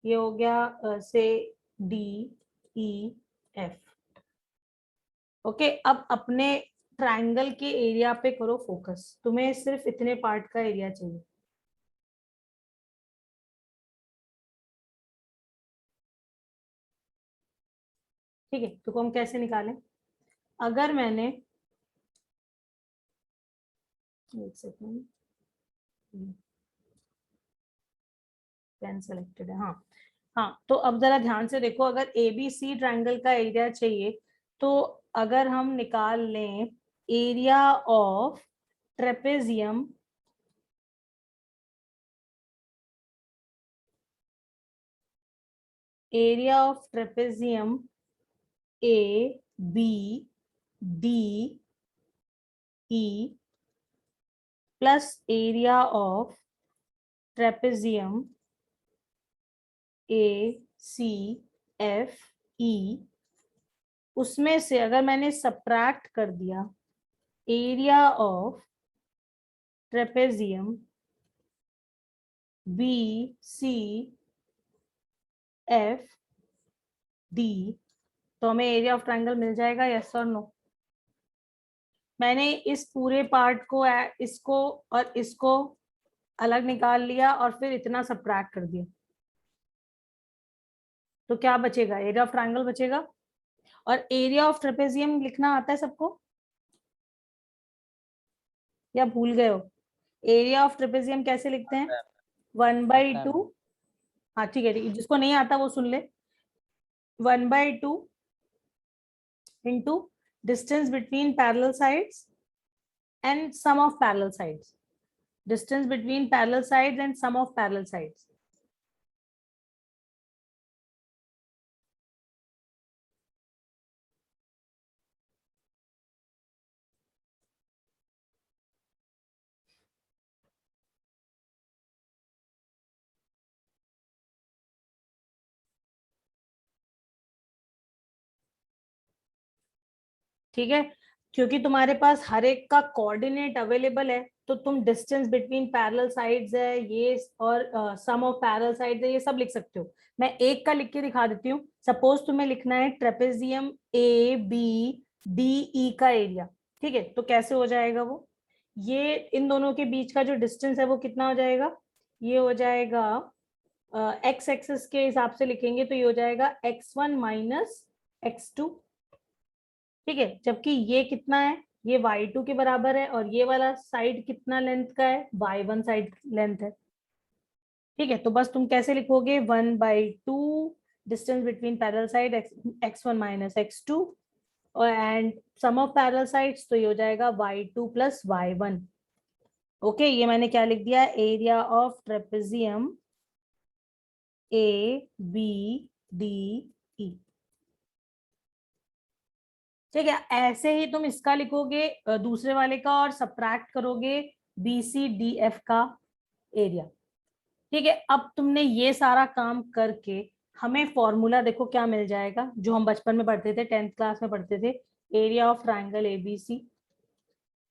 Speaker 1: ये हो गया से डी ई एफ, ओके। अब अपने ट्राइंगल के एरिया पे करो फोकस, तुम्हें सिर्फ इतने पार्ट का एरिया चाहिए, ठीक है। तो हम कैसे निकालें? अगर मैंने एक सेकेंड, पेन सेलेक्टेड है, हाँ हाँ। तो अब जरा ध्यान से देखो, अगर एबीसी ट्राइंगल का एरिया चाहिए तो अगर हम निकाल लें area of trapezium, area of trapezium A B D E plus area of trapezium A C F E, उसमें से अगर मैंने सब्ट्रैक्ट कर दिया area of trapezium B C F D, तो हमें एरिया ऑफ ट्राइंगल मिल जाएगा, यस और नो? मैंने इस पूरे पार्ट को इसको और इसको अलग निकाल लिया और फिर इतना सब्ट्रैक्ट कर दिया, तो क्या बचेगा? एरिया ऑफ ट्राइंगल बचेगा। और एरिया ऑफ ट्रेपेजियम लिखना आता है सबको या भूल गए हो? एरिया ऑफ ट्रेपेजियम कैसे लिखते हैं? 1/2, हाँ ठीक है, जिसको नहीं आता वो सुन ले। 1/2 into distance between parallel sides and sum of parallel sides, distance between parallel sides and sum of parallel sides, ठीक है। क्योंकि तुम्हारे पास हर एक का कोऑर्डिनेट अवेलेबल है तो तुम डिस्टेंस बिटवीन पैरेलल साइड्स है ये और सम ऑफ पैरेलल साइड्स है ये सब लिख सकते हो। मैं एक का लिख के दिखा देती हूँ। सपोज तुम्हें लिखना है trapezium A B D E का एरिया, ठीक है। तो कैसे हो जाएगा वो, ये इन दोनों के बीच का जो डिस्टेंस है वो कितना हो जाएगा? ये हो जाएगा एक्स एक्सिस के हिसाब से लिखेंगे तो ये हो जाएगा x1 माइनस x2, ठीक है। जबकि ये कितना है? ये y2 के बराबर है और ये वाला साइड कितना लेंथ का है? y1 साइड लेंथ है, ठीक है। तो बस तुम कैसे लिखोगे? 1/2 distance between parallel side x1 minus x2 and sum of parallel sides, तो ये हो जाएगा y2 प्लस y1। ओके, ये मैंने क्या लिख दिया, एरिया ऑफ ट्रेपेजियम ABDE। ठीक है, ऐसे ही तुम इसका लिखोगे दूसरे वाले का और सब्ट्रैक्ट करोगे BCDF का एरिया। ठीक है, अब तुमने ये सारा काम करके हमें फॉर्मूला देखो क्या मिल जाएगा, जो हम बचपन में पढ़ते थे, 10th क्लास में पढ़ते थे, एरिया ऑफ ट्राइंगल ABC।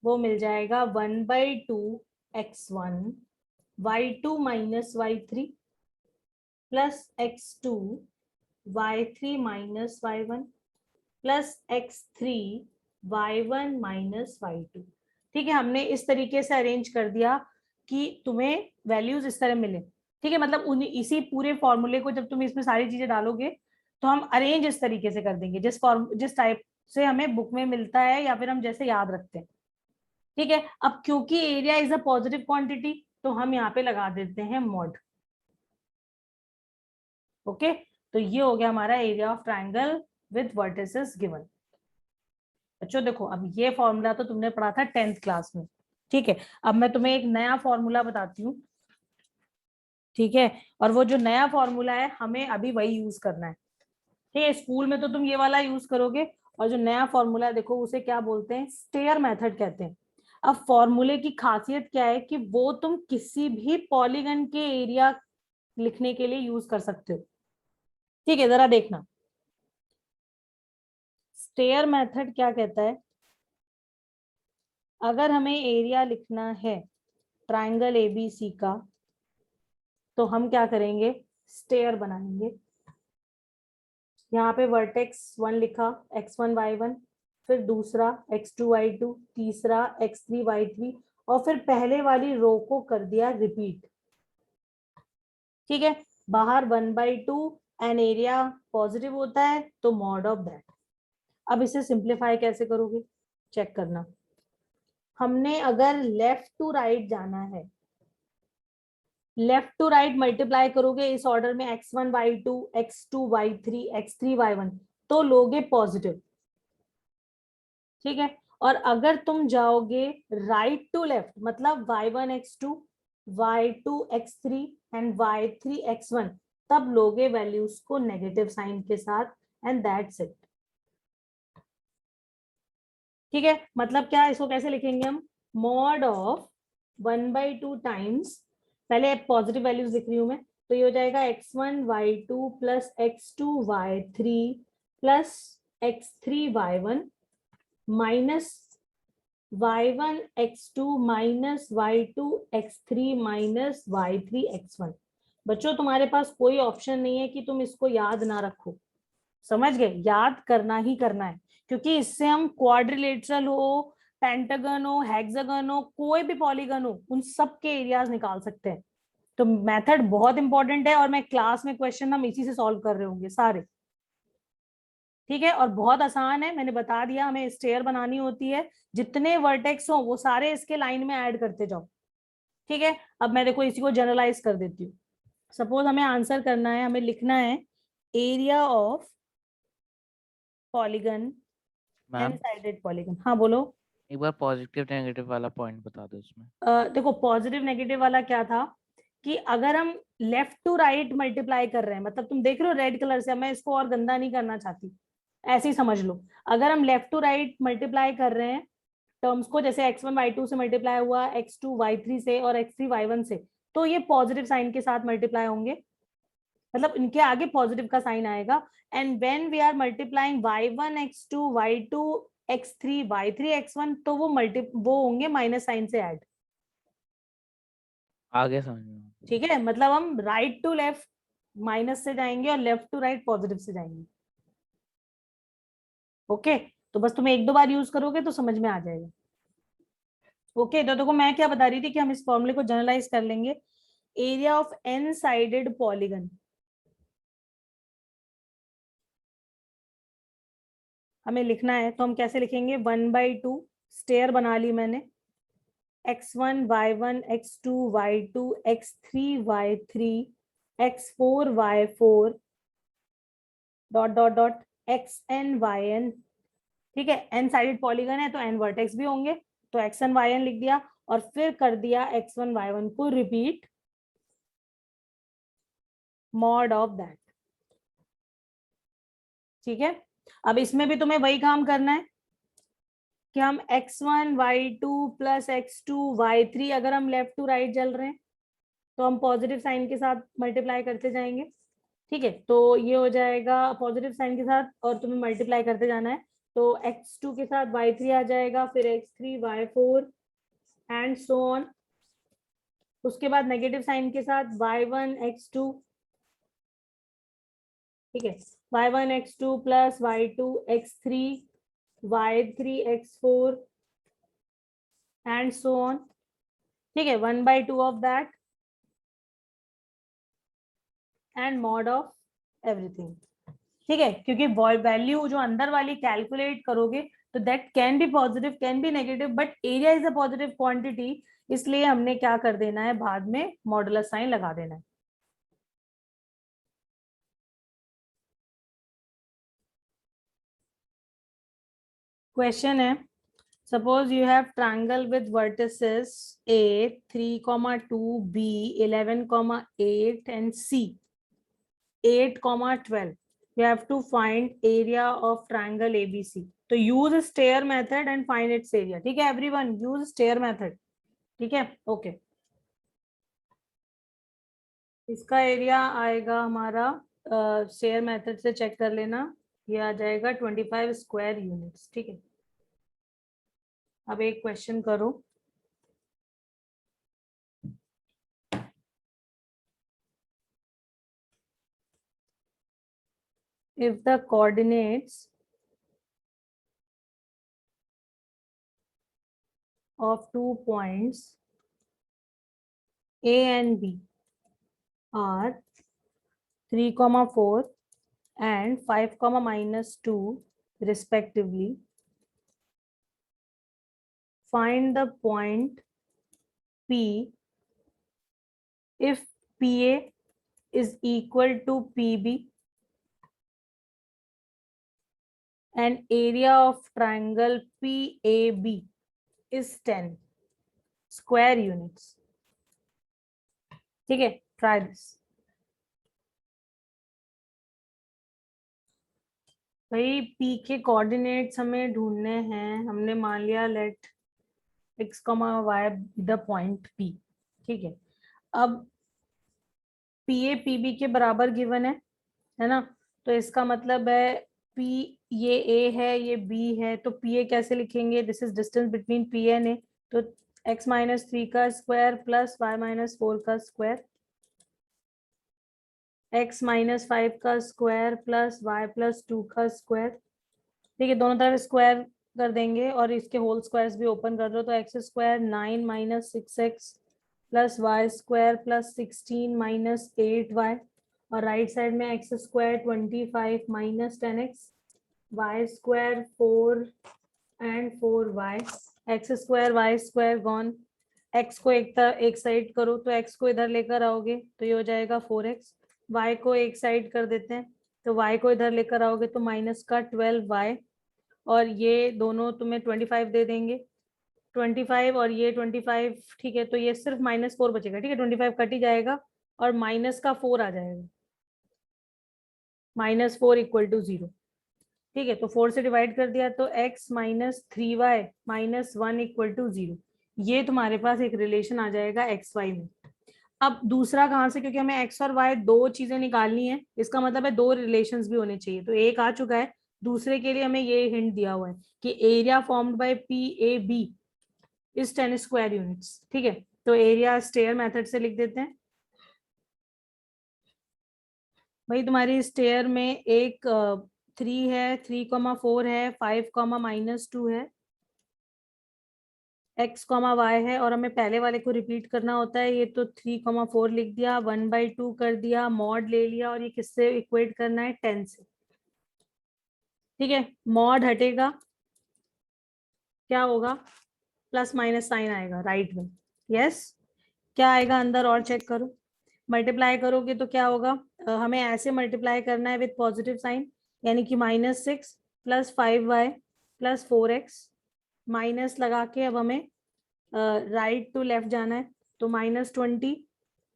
Speaker 1: वो मिल जाएगा 1/2x1 y2 minus y3 plus x2 y3 minus y1 plus x3 y1 minus y2। ठीक है, हमने इस तरीके से अरेंज कर दिया कि तुम्हें वैल्यूज इस तरह मिले। ठीक है, मतलब इसी पूरे फॉर्मूले को जब तुम इसमें सारी चीजें डालोगे तो हम अरेंज इस तरीके से कर देंगे जिस टाइप से हमें बुक में मिलता है या फिर हम जैसे याद रखते हैं। ठीक है, अब क्योंकि area is a positive quantity तो हम यहाँ पे लगा देते हैं मॉड। ओके, तो ये हो गया हमारा area of triangle with vertices given. बच्चों देखो, अब ये फॉर्मूला तो तुमने पढ़ा था 10th क्लास में। ठीक है, अब मैं तुम्हें एक नया फॉर्मूला बताती हूँ। ठीक है, और वो जो नया फॉर्मूला है हमें अभी वही यूज करना है। ठीक है, स्कूल में तो तुम ये वाला यूज करोगे, और जो नया फॉर्मूला देखो उसे क्या बोलते हैं, स्टेयर मेथड कहते हैं। अब फॉर्मूले की खासियत क्या है कि वो तुम किसी भी पॉलीगन के एरिया लिखने के लिए यूज कर सकते हो। ठीक है, जरा देखना, स्टेयर मेथड क्या कहता है, अगर हमें एरिया लिखना है ट्राइंगल ABC का तो हम क्या करेंगे, स्टेयर बनाएंगे। यहाँ पे वर्टेक्स 1 लिखा, x1 y1, फिर दूसरा x2 y2, तीसरा x3 y3, और फिर पहले वाली रो को कर दिया रिपीट। ठीक है, बाहर 1/2 एंड एरिया पॉजिटिव होता है तो मॉड ऑफ दैट। अब इसे सिंप्लीफाई कैसे करोगे, चेक करना। हमने अगर लेफ्ट टू राइट जाना है, लेफ्ट टू राइट मल्टीप्लाई करोगे इस ऑर्डर में x1 y2 x2 y3 x3 y1 तो लोगे पॉजिटिव। ठीक है, और अगर तुम जाओगे राइट टू लेफ्ट, मतलब y1 x2 y2 x3 and y3 x1, तब लोगे वैल्यूज को नेगेटिव साइन के साथ, एंड दैट्स इट। ठीक है, मतलब क्या, इसको कैसे लिखेंगे हम, मॉड ऑफ 1/2 टाइम्स, पहले पॉजिटिव वैल्यूज लिख रही हूं मैं, तो ये हो जाएगा x1 y2 plus x2 y3 plus x3 y1 minus y1 x2 minus y2 x3 minus y3 x1। बच्चों तुम्हारे पास कोई ऑप्शन नहीं है कि तुम इसको याद ना रखो, समझ गए, याद करना ही करना है, क्योंकि इससे हम क्वाड्रिलेटरल हो, पेंटागन हो, हेक्सागन हो, कोई भी पॉलीगन हो, उन सब के एरियाज निकाल सकते हैं। तो मेथड बहुत इंपॉर्टेंट है, और मैं क्लास में क्वेश्चन हम इसी से सॉल्व कर रहे होंगे सारे। ठीक है, और बहुत आसान है, मैंने बता दिया, हमें स्टेयर बनानी होती है, जितने वर्टेक्स हो वो सारे इसके लाइन में ऐड करते जाओ। ठीक है, अब मैं देखो इसी को जनरलाइज कर देती हूँ। सपोज हमें आंसर करना है, हमें लिखना है area of polygon,
Speaker 4: ma'am
Speaker 1: N sided polygon. हाँ बोलो।
Speaker 4: एक बार पॉजिटिव नेगेटिव वाला पॉइंट बता दो इसमें।
Speaker 1: देखो पॉजिटिव नेगेटिव वाला क्या था कि अगर हम लेफ्ट टू राइट मल्टीप्लाई कर रहे हैं, मतलब तुम देख रहे हो रेड कलर से, मैं इसको और गंदा नहीं करना चाहती, ऐसे ही समझ लो। अगर हम लेफ्ट टू राइट मल्टीप्लाई कर रहे हैं टर्म्स को, जैसे x1 y2 से मल्टीप्लाई हुआ, x2 y3 से और x3 y1 से, तो ये पॉजिटिव साइन के साथ मल्टीप्लाई होंगे, मतलब इनके आगे पॉजिटिव का साइन आएगा। And when we are multiplying y1 x2 y2 x3 y3 x1, तो वो होंगे माइनस साइन से ऐड।
Speaker 4: आगे समझ में।
Speaker 1: ठीक है, मतलब हम राइट टू लेफ्ट माइनस से जाएंगे और लेफ्ट टू राइट पॉजिटिव से जाएंगे। ओके, तो बस तुम्हें 1-2 बार यूज करोगे तो समझ में आ जाएगा। ओके, तो देखो मैं क्या बता रही थी कि हम इस फॉर्मूले को जनरलाइज कर लेंगे। Area of N sided polygon, हमें लिखना है तो हम कैसे लिखेंगे, 1/2 स्टेयर बना ली मैंने, x1 y1 x2 y2 x3 y3 x4 y4 dot dot dot xn yn ठीक है, n साइडेड पॉलीगन है तो n वर्टेक्स भी होंगे, तो x1 y1 लिख दिया और फिर कर दिया x1 y1 को रिपीट मॉड ऑफ दैट। ठीक है, अब इसमें भी तुम्हें वही काम करना है कि हम x1 y2 plus x2 y3 अगर हम लेफ्ट टू राइट चल रहे हैं तो हम पॉजिटिव साइन के साथ मल्टीप्लाई करते जाएंगे। ठीक है, तो ये हो जाएगा पॉजिटिव साइन के साथ और तुम्हें मल्टीप्लाई करते जाना है, तो x2 के साथ y3 आ जाएगा, फिर x3 y4 and so on. उसके बाद नेगेटिव साइन के साथ y1 x2, ठीक है, y1 x2 plus y2 x3 y3 x4 and so on. ठीक है, 1/2 of that and mod of everything. ठीक है, क्योंकि वैल्यू जो अंदर वाली कैलकुलेट करोगे तो that can be positive can be negative, but area is a positive quantity, इसलिए हमने क्या कर देना है, बाद में मॉडुलस साइन लगा देना है। क्वेश्चन है, suppose you have triangle with vertices A 3, 2, B 11, 8 and C 8, 12. You have to find area of triangle ABC. तो use stair method and find its area. ठीक है everyone, use stair method. ठीक है, okay. इसका area आएगा हमारा, stair method से check कर लेना, ये आ जाएगा 25 स्क्वायर यूनिट्स। ठीक है, अब एक क्वेश्चन करो, if the coordinates of 2 points A and B are 3, 4 and 5, -2 respectively, find the point P if PA is equal to PB and area of triangle PAB is 10 square units. ठीक है, try this. भाई P के coordinates हमें ढूंढने हैं, हमने मान लिया let x, y the point P। ठीक है, अब PA PB के बराबर गिवन है ना, तो इसका मतलब है P ये A है ये B है, तो PA कैसे लिखेंगे, this is distance between P and A, तो x - 3 का स्क्वायर प्लस y - 4 का स्क्वायर, x - 5 का स्क्वायर प्लस y + 2 का स्क्वायर। ठीक है, दोनों तरफ स्क्वायर कर देंगे और इसके होल स्क्वायर्स भी ओपन कर दो, तो x square 9 - 6x plus y square plus 16 - 8y, और राइट साइड में x square 25 - 10x, y square 4 and 4y, x square y square gone, x को एक साइड करो तो x को इधर लेकर आओगे तो ये हो जाएगा 4x, y को एक साइड कर देते हैं तो y को इधर लेकर आओगे तो माइनस का 12y, और ये दोनों तुम्हें 25 दे देंगे, 25 और ये 25। ठीक है, तो ये सिर्फ -4 बचेगा। ठीक है, 25 कट ही जाएगा और माइनस का 4 आ जाएगा, -4 = 0। ठीक है, तो 4 से डिवाइड कर दिया तो x - 3y - 1 = 0। ये तुम्हारे पास एक रिलेशन आ जाएगा x y में। अब दूसरा कहाँ से, क्योंकि हमें x और y दो चीजें निकालनी है, इसका मतलब है दो रिलेशंस भी होने चाहिए, तो एक आ चुका है, दूसरे के लिए हमें ये हिंट दिया हुआ है कि area formed by PAB is 10 square units. ठीक है, तो एरिया स्टेयर मेथड से लिख देते हैं। भाई तुम्हारी स्टेयर में एक 3 है, 3, 4 है, 5, -2 है, x, y है, और हमें पहले वाले को रिपीट करना होता है, ये तो 3, 4 लिख दिया, 1/2 कर दिया, मॉड ले लिया, और ये किससे इक्वेट करना है, 10 से। ठीक है, मॉड हटेगा, क्या होगा, प्लस माइनस साइन आएगा राइट में, यस। क्या आएगा अंदर और चेक करो, मल्टीप्लाई करोगे तो क्या होगा, हमें ऐसे मल्टीप्लाई करना है विद पॉजिटिव साइन, यानी कि -6 + 5y प्लस 4x माइनस लगा के अब हमें राइट टू लेफ्ट जाना है, तो -20,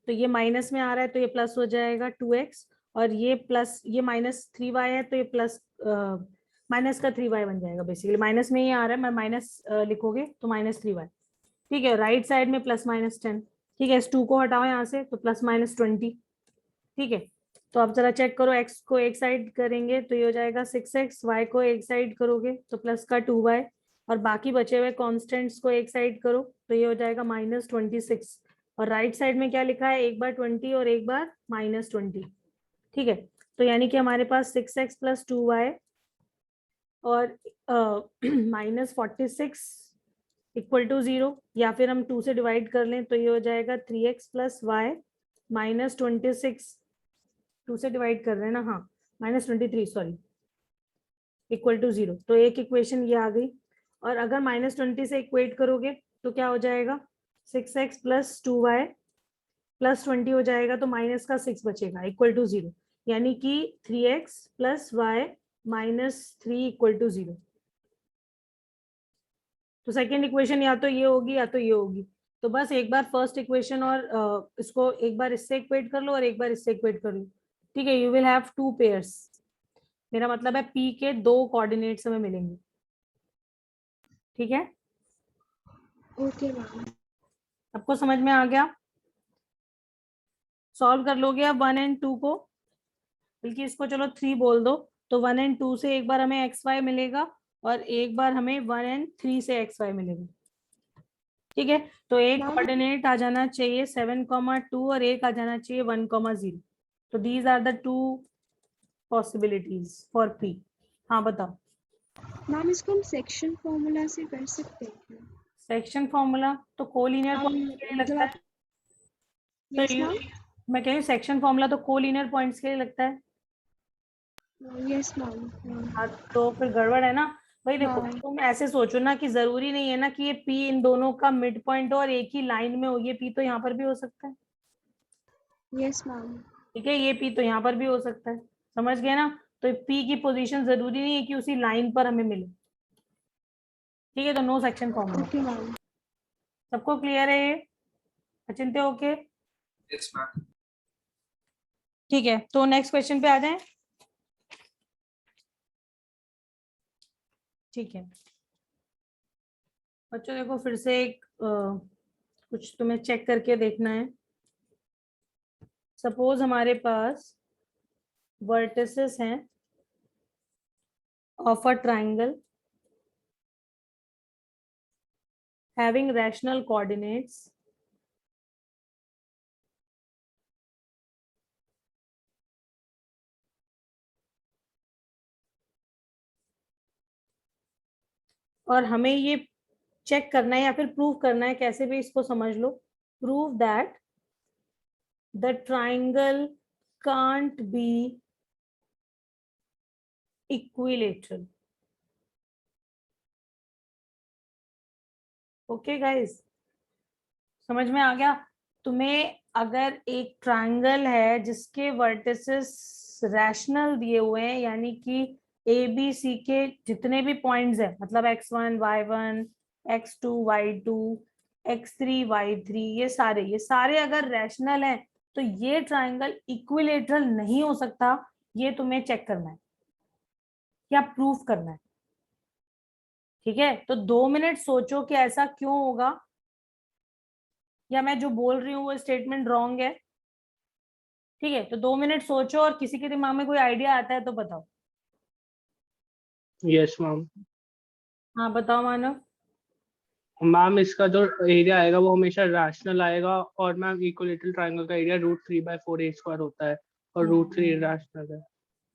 Speaker 1: तो ये माइनस में आ रहा है तो ये प्लस हो जाएगा 2x, और ये प्लस, ये -3y है तो ये प्लस माइनस का 3y बन जाएगा। बेसिकली माइनस में ही आ रहा है, मैं माइनस लिखोगे तो -3y। ठीक है, राइट साइड में +-10। ठीक है, इस 2 को हटाओ यहाँ से तो +-20। ठीक है, तो अब जरा चेक करो, x को एक साइड करेंगे तो ये हो जाएगा 6x, y को एक साइड करोगे तो प्लस का 2y, और बाकी बचे हुए कॉन्स्टेंट्स को एक साइड करो तो ये हो जाएगा -26। और राइट साइड में क्या लिखा है, एक बार 20 और एक बार -20। ठीक है, तो यानी कि हमारे पास 6x + 2y और -46 = 0, या फिर हम 2 से डिवाइड कर लें तो ये हो जाएगा 3x + y -26, 2 से डिवाइड कर रहे हैं ना, हाँ, -23 सॉरी, = 0। तो एक इक्वेशन ये आ गई। और अगर -20 से इक्वेट करोगे तो क्या हो जाएगा, 6x + 2y + 20 हो जाएगा, तो माइनस का 6 बचेगा = 0, यानी कि 3x + y -3 = 0। तो सेकेंड इक्वेशन या तो ये होगी या तो ये होगी। तो बस एक बार फर्स्ट इक्वेशन और इसको एक बार इससे इक्वेट कर लो और एक बार इससे इक्वेट कर लो। ठीक है, यू विल हैव 2 पेयर्स, मेरा मतलब है P के 2 कोऑर्डिनेट्स हमें मिलेंगे। ठीक है,
Speaker 3: ओके मैम।
Speaker 1: सबको समझ में आ गया? सॉल्व कर लोगे अब 1 और 2 को, बल्कि इसको चलो 3 बोल दो, तो 1 और 2 से एक बार हमें XY मिलेगा और एक बार हमें 1 और 3 से XY मिलेगा। ठीक है, तो एक
Speaker 3: मैम
Speaker 1: कोऑर्डिनेट आ जाना चाहिए 7,2 और एक आ जाना चाहिए 1,0। तो these are the 2 possibilities for P। हाँ बताओ।
Speaker 3: मैम इसको हम सेक्शन फॉर्मूला से कर सकते हैं क्या?
Speaker 1: सेक्शन फॉर्मूला तो कोलिनियर पॉइंट्स के लिए लगता है। तो
Speaker 3: यस मैम।
Speaker 1: मैं कह रही हूँ सेक्शन फॉर्मूला तो कोलिनियर पॉइंट्स के लिए लगता है।
Speaker 3: Yes ma'am.
Speaker 1: हाँ, तो फिर गड़बड़ है ना भाई। देखो
Speaker 3: हाँ।
Speaker 1: तुम ऐसे सोचो ना कि जरूरी नहीं है ना कि ये P इन दोनों का मिड पॉइंट और एक ही लाइन में हो, ये P तो यहाँ पर भी हो सकता है।
Speaker 3: Yes ma'am.
Speaker 1: ठीक है, ये P तो यहाँ पर भी हो सकता है, समझ गए ना? तो P की पोजीशन जरूरी नहीं है कि उसी लाइन पर हमें मिले। ठीक है, तो no section formula.
Speaker 3: Okay ma'am.
Speaker 1: सबको क्लियर है ये? अचिंत्य ओके?
Speaker 2: Yes ma'am.
Speaker 1: ठीक है, तो नेक्स्ट क्वेश्चन पे आ जाएं। ठीक है बच्चों, देखो फिर से एक कुछ तुम्हें चेक करके देखना है। सपोज हमारे पास वर्टिसेस हैं of a triangle having rational coordinates और हमें ये चेक करना है या फिर प्रूव करना है, कैसे भी इसको समझ लो, prove that the triangle can't be equilateral. Okay guys, समझ में आ गया तुम्हें? अगर एक ट्राइंगल है जिसके वर्टिसेस रैशनल दिए हुए हैं, यानी कि ABC के जितने भी पॉइंट्स है, मतलब x1 y1 x2 y2 x3 y3, ये सारे अगर रैशनल हैं तो ये ट्राइंगल इक्विलेटरल नहीं हो सकता। ये तुम्हें चेक करना है या प्रूफ करना है। ठीक है, तो 2 मिनट सोचो कि ऐसा क्यों होगा, या मैं जो बोल रही हूँ वो स्टेटमेंट रॉन्ग है। ठीक है, तो 2 मिनट सोचो और किसी के दिमाग में कोई आइडिया आता है तो बताओ।
Speaker 6: Yes ma'am.
Speaker 1: हाँ बताओ मानव।
Speaker 6: मैम इसका जो एरिया आएगा वो हमेशा रैशनल आएगा, और मैम इक्विलेटरल ट्रायंगल का एरिया √3/4a² होता है, और √3 इरैशनल है।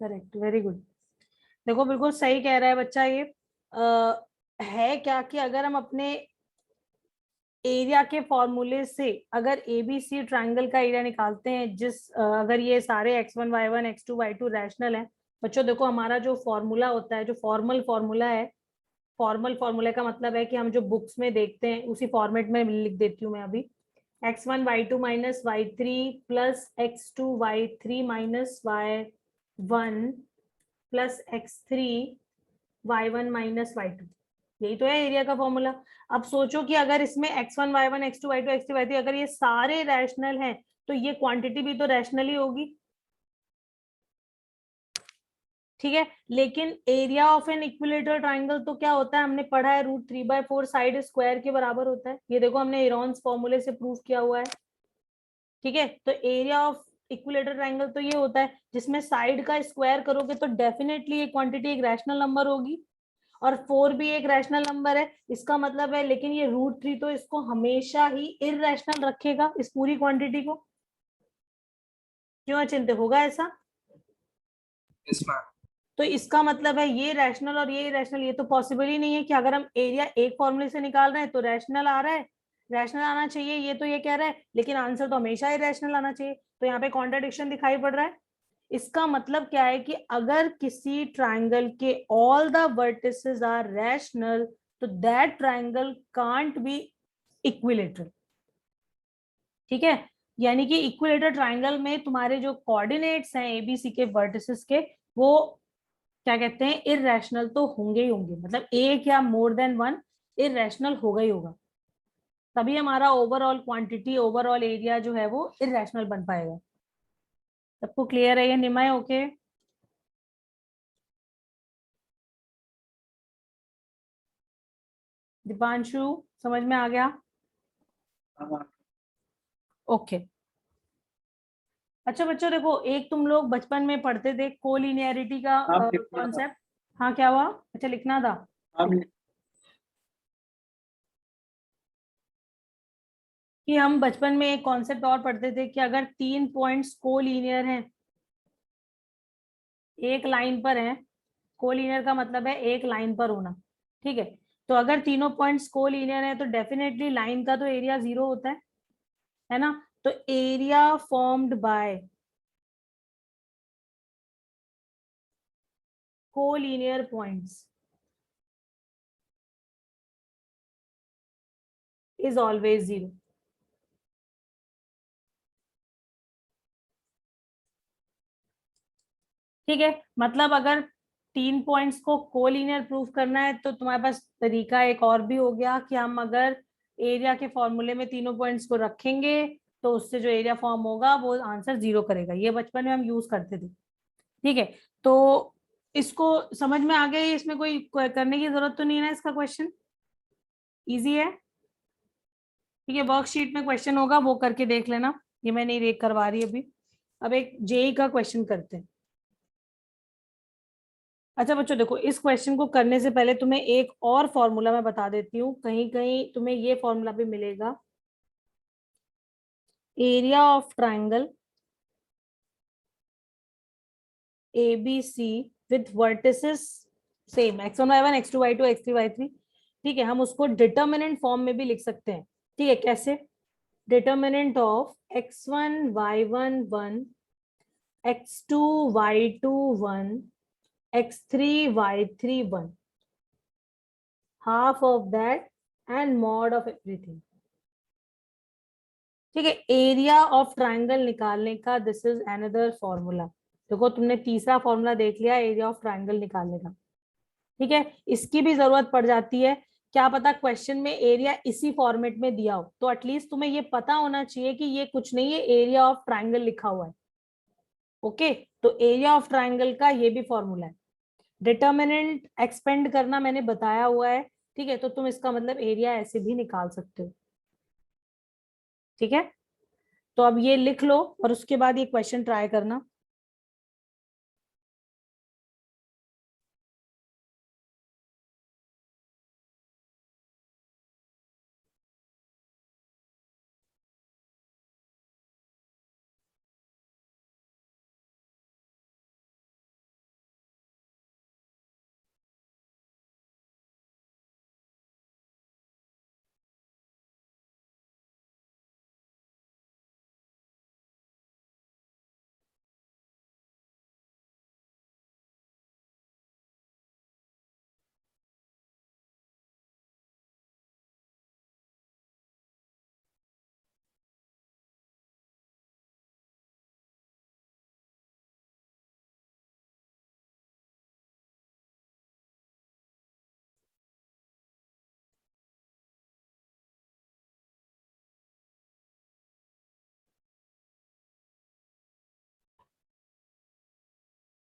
Speaker 1: Correct, very good. देखो बिल्कुल सही कह रहा है बच्चा। ये है क्या कि अगर हम अपने एरिया के फॉर्मूले से अगर ABC ट्राइंगल का एरिया निकालते हैं, अगर ये सारे x1 y1 x2 y2 rational है। बच्चों देखो, हमारा जो फॉर्मूला होता है, जो फॉर्मल फॉर्मूला है, फॉर्मल फॉर्मूले का मतलब है कि हम जो बुक्स में देखते हैं उसी फॉर्मेट में लिख देती हूँ मैं अभी। x1 y2 minus y3 plus x2 y3 minus y1 plus x3 y1 minus y2, यही तो है एरिया का फॉर्मूला। अब सोचो कि अगर इसमें x1 y1 x2 y2 x3 y3 अगर ये सारे रैशनल हैं तो ये क्वांटिटी भी तो रैशनल ही होगी, ठीक है। लेकिन area of an equilateral triangle तो क्या होता है, हमने पढ़ा है √3/4 साइड स्क्वायर के बराबर होता है, ये देखो हमने एरॉन्स फॉर्मूले से प्रूव किया हुआ है, ठीक है। तो एरिया ऑफ इक्विलेटरल ट्राइंगल तो ये होता है जिसमें साइड का स्क्वायर करोगे तो डेफिनेटली ये क्वांटिटी एक रैशनल नंबर होगी, और 4 भी एक रैशनल नंबर है, इसका मतलब है, लेकिन ये √3 तो इसको हमेशा ही इररेशनल रखेगा, इस पूरी क्वांटिटी को। क्यों अचिंत्य, होगा ऐसा?
Speaker 2: Yes ma'am.
Speaker 1: तो इसका मतलब है ये रैशनल और ये इरेशनल, ये तो पॉसिबल ही नहीं है कि अगर हम एरिया एक फॉर्मूले से निकाल रहे हैं तो रैशनल आ रहा है, रैशनल आना चाहिए, ये तो ये कह रहा है, लेकिन आंसर तो हमेशा इरेशनल आना चाहिए, तो यहाँ पे कॉन्ट्राडिक्शन दिखाई पड़ रहा है। इसका मतलब क्या है कि अगर किसी ट्राइंगल के all the vertices are rational तो that triangle can't be equilateral, ठीक है। यानी कि इक्विलेटरल ट्राइंगल में तुम्हारे जो कोऑर्डिनेट्स हैं एबीसी के वर्टिसेस के, वो क्या कहते हैं, इररेशनल तो होंगे ही होंगे, मतलब एक या मोर देन वन इररेशनल होगा ही होगा, तभी हमारा ओवरऑल क्वांटिटी ओवरऑल एरिया जो है वो इररेशनल बन पाएगा। सबको क्लियर है ये निमाय? ओके, दीपांशु समझ में आ गया? ओके। अच्छा बच्चों देखो, एक तुम लोग बचपन में पढ़ते थे कोलिनियरिटी का कॉन्सेप्ट। हाँ क्या हुआ? अच्छा लिखना था। कि हम बचपन में एक कॉन्सेप्ट और पढ़ते थे कि अगर 3 पॉइंट्स कोलिनियर हैं, एक लाइन पर हैं, कोलिनियर का मतलब है एक लाइन पर होना, ठीक है। तो अगर तीनों पॉइंट्स कोलिनियर है तो डेफिनेटली लाइन का तो एरिया 0 होता है ना। तो area formed by collinear points is always 0, ठीक है। मतलब अगर 3 पॉइंट्स को कोलिनियर प्रूफ करना है तो तुम्हारे पास तरीका एक और भी हो गया कि हम अगर एरिया के फॉर्मूले में तीनों पॉइंट्स को रखेंगे तो उससे जो एरिया फॉर्म होगा वो आंसर 0 करेगा, ये बचपन में हम यूज करते थे, ठीक है। तो इसको समझ में आ गया, इसमें कोई करने की जरूरत तो नहीं है ना, इसका क्वेश्चन इजी है, ठीक है। वर्कशीट में क्वेश्चन होगा वो करके देख लेना, ये मैं नहीं देख करवा रही अभी। अब एक जेई का क्वेश्चन करते हैं। अच्छा बच्चों देखो, इस क्वेश्चन को करने से पहले तुम्हें एक और फॉर्मूला मैं बता देती हूँ, कहीं कहीं तुम्हें ये फॉर्मूला भी मिलेगा। Area of triangle ABC with vertices same x1 y1 x2 y2 x3 y3, ठीक है। हम उसको डिटर्मिनेंट फॉर्म में भी लिख सकते हैं, ठीक है। कैसे? Determinant of x1 y1 1 x2 y2 1 x3 y3 1 half of that and mod of everything, ठीक है। एरिया ऑफ ट्राइंगल निकालने का दिस इज अनदर फॉर्मूला। देखो तुमने तीसरा फॉर्मूला देख लिया एरिया ऑफ ट्राइंगल निकालने का, ठीक है। इसकी भी जरूरत पड़ जाती है, क्या पता क्वेश्चन में एरिया इसी फॉर्मेट में दिया हो, तो एटलीस्ट तुम्हें ये पता होना चाहिए कि ये कुछ नहीं है, एरिया ऑफ ट्राइंगल लिखा हुआ है, ओके। तो एरिया ऑफ ट्राइंगल का ये भी फॉर्मूला है, डिटर्मिनेंट एक्सपेंड करना मैंने बताया हुआ है, ठीक है। तो तुम इसका मतलब एरिया ऐसे भी निकाल सकते हो, ठीक है। तो अब ये लिख लो और उसके बाद ये क्वेश्चन ट्राई करना।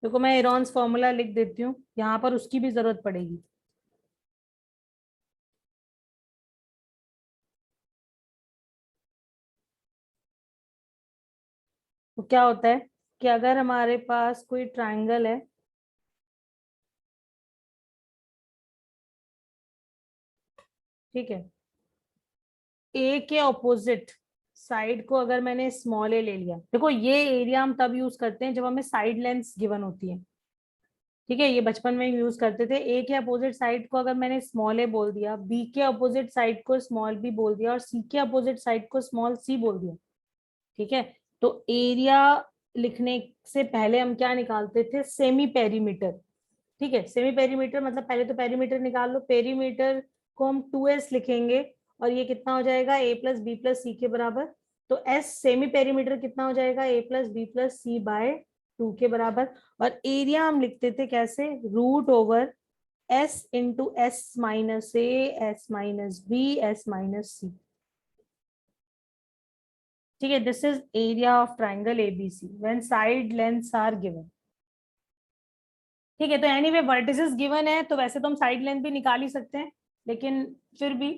Speaker 1: देखो मैं एरॉन्स फॉर्मूला लिख देती हूँ, यहाँ पर उसकी भी जरूरत पड़ेगी। तो क्या होता है कि अगर हमारे पास कोई ट्रायंगल है, ठीक है, ए के ऑपोजिट साइड को अगर मैंने स्मॉल ए ले लिया, देखो ये एरिया हम तब यूज करते हैं जब हमें साइड लेंथ गिवन होती है, ठीक है, ये बचपन में यूज करते थे। ए के अपोजिट साइड को अगर मैंने स्मॉल ए बोल दिया, बी के अपोजिट साइड को स्मॉल बी बोल दिया और सी के अपोजिट साइड को स्मॉल सी बोल दिया, ठीक है, तो एरिया लिखने से पहले हम क्या निकालते थे, सेमी पेरीमीटर, ठीक है। सेमी पेरीमीटर मतलब पहले तो पेरीमीटर निकाल लो, पेरीमीटर को हम 2s लिखेंगे और ये कितना हो जाएगा, a प्लस बी प्लस सी के बराबर। तो s सेमी पेरीमीटर कितना हो जाएगा, a plus B plus C by 2 के बराबर। और एरिया हम लिखते थे कैसे, root over s into S minus A, S minus B, S minus C, ठीक है। This is area of triangle ABC when side lengths are given, ठीक है। तो एनीवे वर्टिसेस गिवन है, तो वैसे तो हम साइड लेंथ भी निकाल ही सकते हैं, लेकिन फिर भी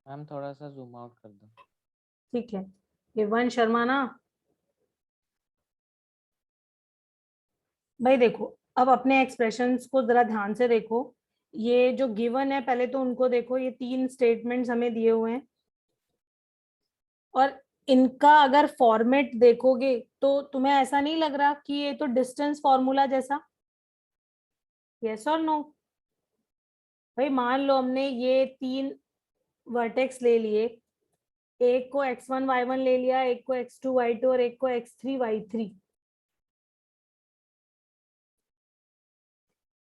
Speaker 4: मैम थोड़ा सा जूम आउट कर दो।
Speaker 1: ठीक है। ये वन शर्मा ना, भाई देखो अब अपने एक्सप्रेशंस को जरा ध्यान से देखो। ये जो गिवन है पहले तो उनको देखो, ये 3 स्टेटमेंट्स हमें दिए हुए हैं और इनका अगर फॉर्मेट देखोगे तो तुम्हें ऐसा नहीं लग रहा कि ये तो डिस्टेंस फॉर्मूला जैसा, यस और नो? भाई मान लो हमने ये 3 वर्टेक्स ले लिए, एक को x1 y1 ले लिया, एक को x2 y2 और एक को x3 y3,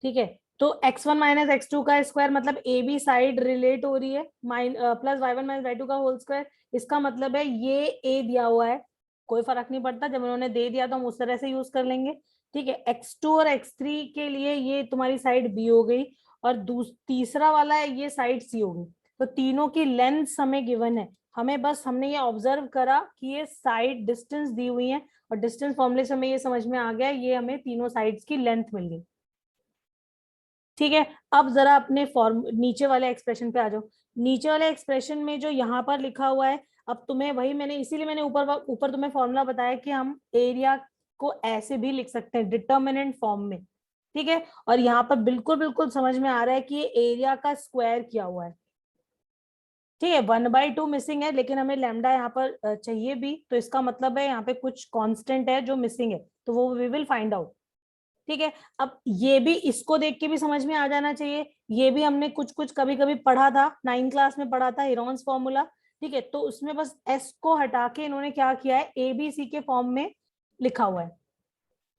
Speaker 1: ठीक है। तो x1 माइनस x2 का स्क्वायर मतलब ए बी साइड रिलेट हो रही है, प्लस y1 माइनस y2 का होल स्क्वायर, इसका मतलब है ये a दिया हुआ है, कोई फर्क नहीं पड़ता, जब उन्होंने दे दिया तो हम उस तरह से यूज कर लेंगे, ठीक है। x2 और x3 के लिए ये तुम्हारी साइड b हो गई और तीसरा वाला है ये साइड c हो गई। तो तीनों की लेंथ हमें गिवन है, हमें बस हमने ये ऑब्जर्व करा कि ये साइड डिस्टेंस दी हुई है और डिस्टेंस फॉर्मूले से हमें ये समझ में आ गया, ये हमें तीनों साइड्स की लेंथ मिल गई, ठीक है। अब जरा अपने फॉर्म नीचे वाले एक्सप्रेशन पे आ जाओ। नीचे वाले एक्सप्रेशन में जो यहाँ पर लिखा हुआ है, अब तुम्हें वही मैंने इसीलिए मैंने ऊपर तुम्हें फॉर्मूला बताया कि हम एरिया को ऐसे भी लिख सकते हैं डिटर्मिनेंट फॉर्म में, ठीक है। और यहाँ पर बिल्कुल बिल्कुल समझ में आ रहा है कि ये एरिया का स्क्वायर किया हुआ है, ठीक है। 1/2 मिसिंग है, लेकिन हमें लैम्डा यहाँ पर चाहिए भी, तो इसका मतलब है यहाँ पे कुछ कांस्टेंट है जो मिसिंग है, तो वो वी विल फाइंड आउट, ठीक है। अब ये भी इसको देख के भी समझ में आ जाना चाहिए, ये भी हमने कुछ कुछ कभी कभी पढ़ा था, 9th क्लास में पढ़ा था हेरॉन्स फॉर्मूला, ठीक है। तो उसमें बस एस को हटा के इन्होंने क्या किया है, ए बी सी के फॉर्म में लिखा हुआ है,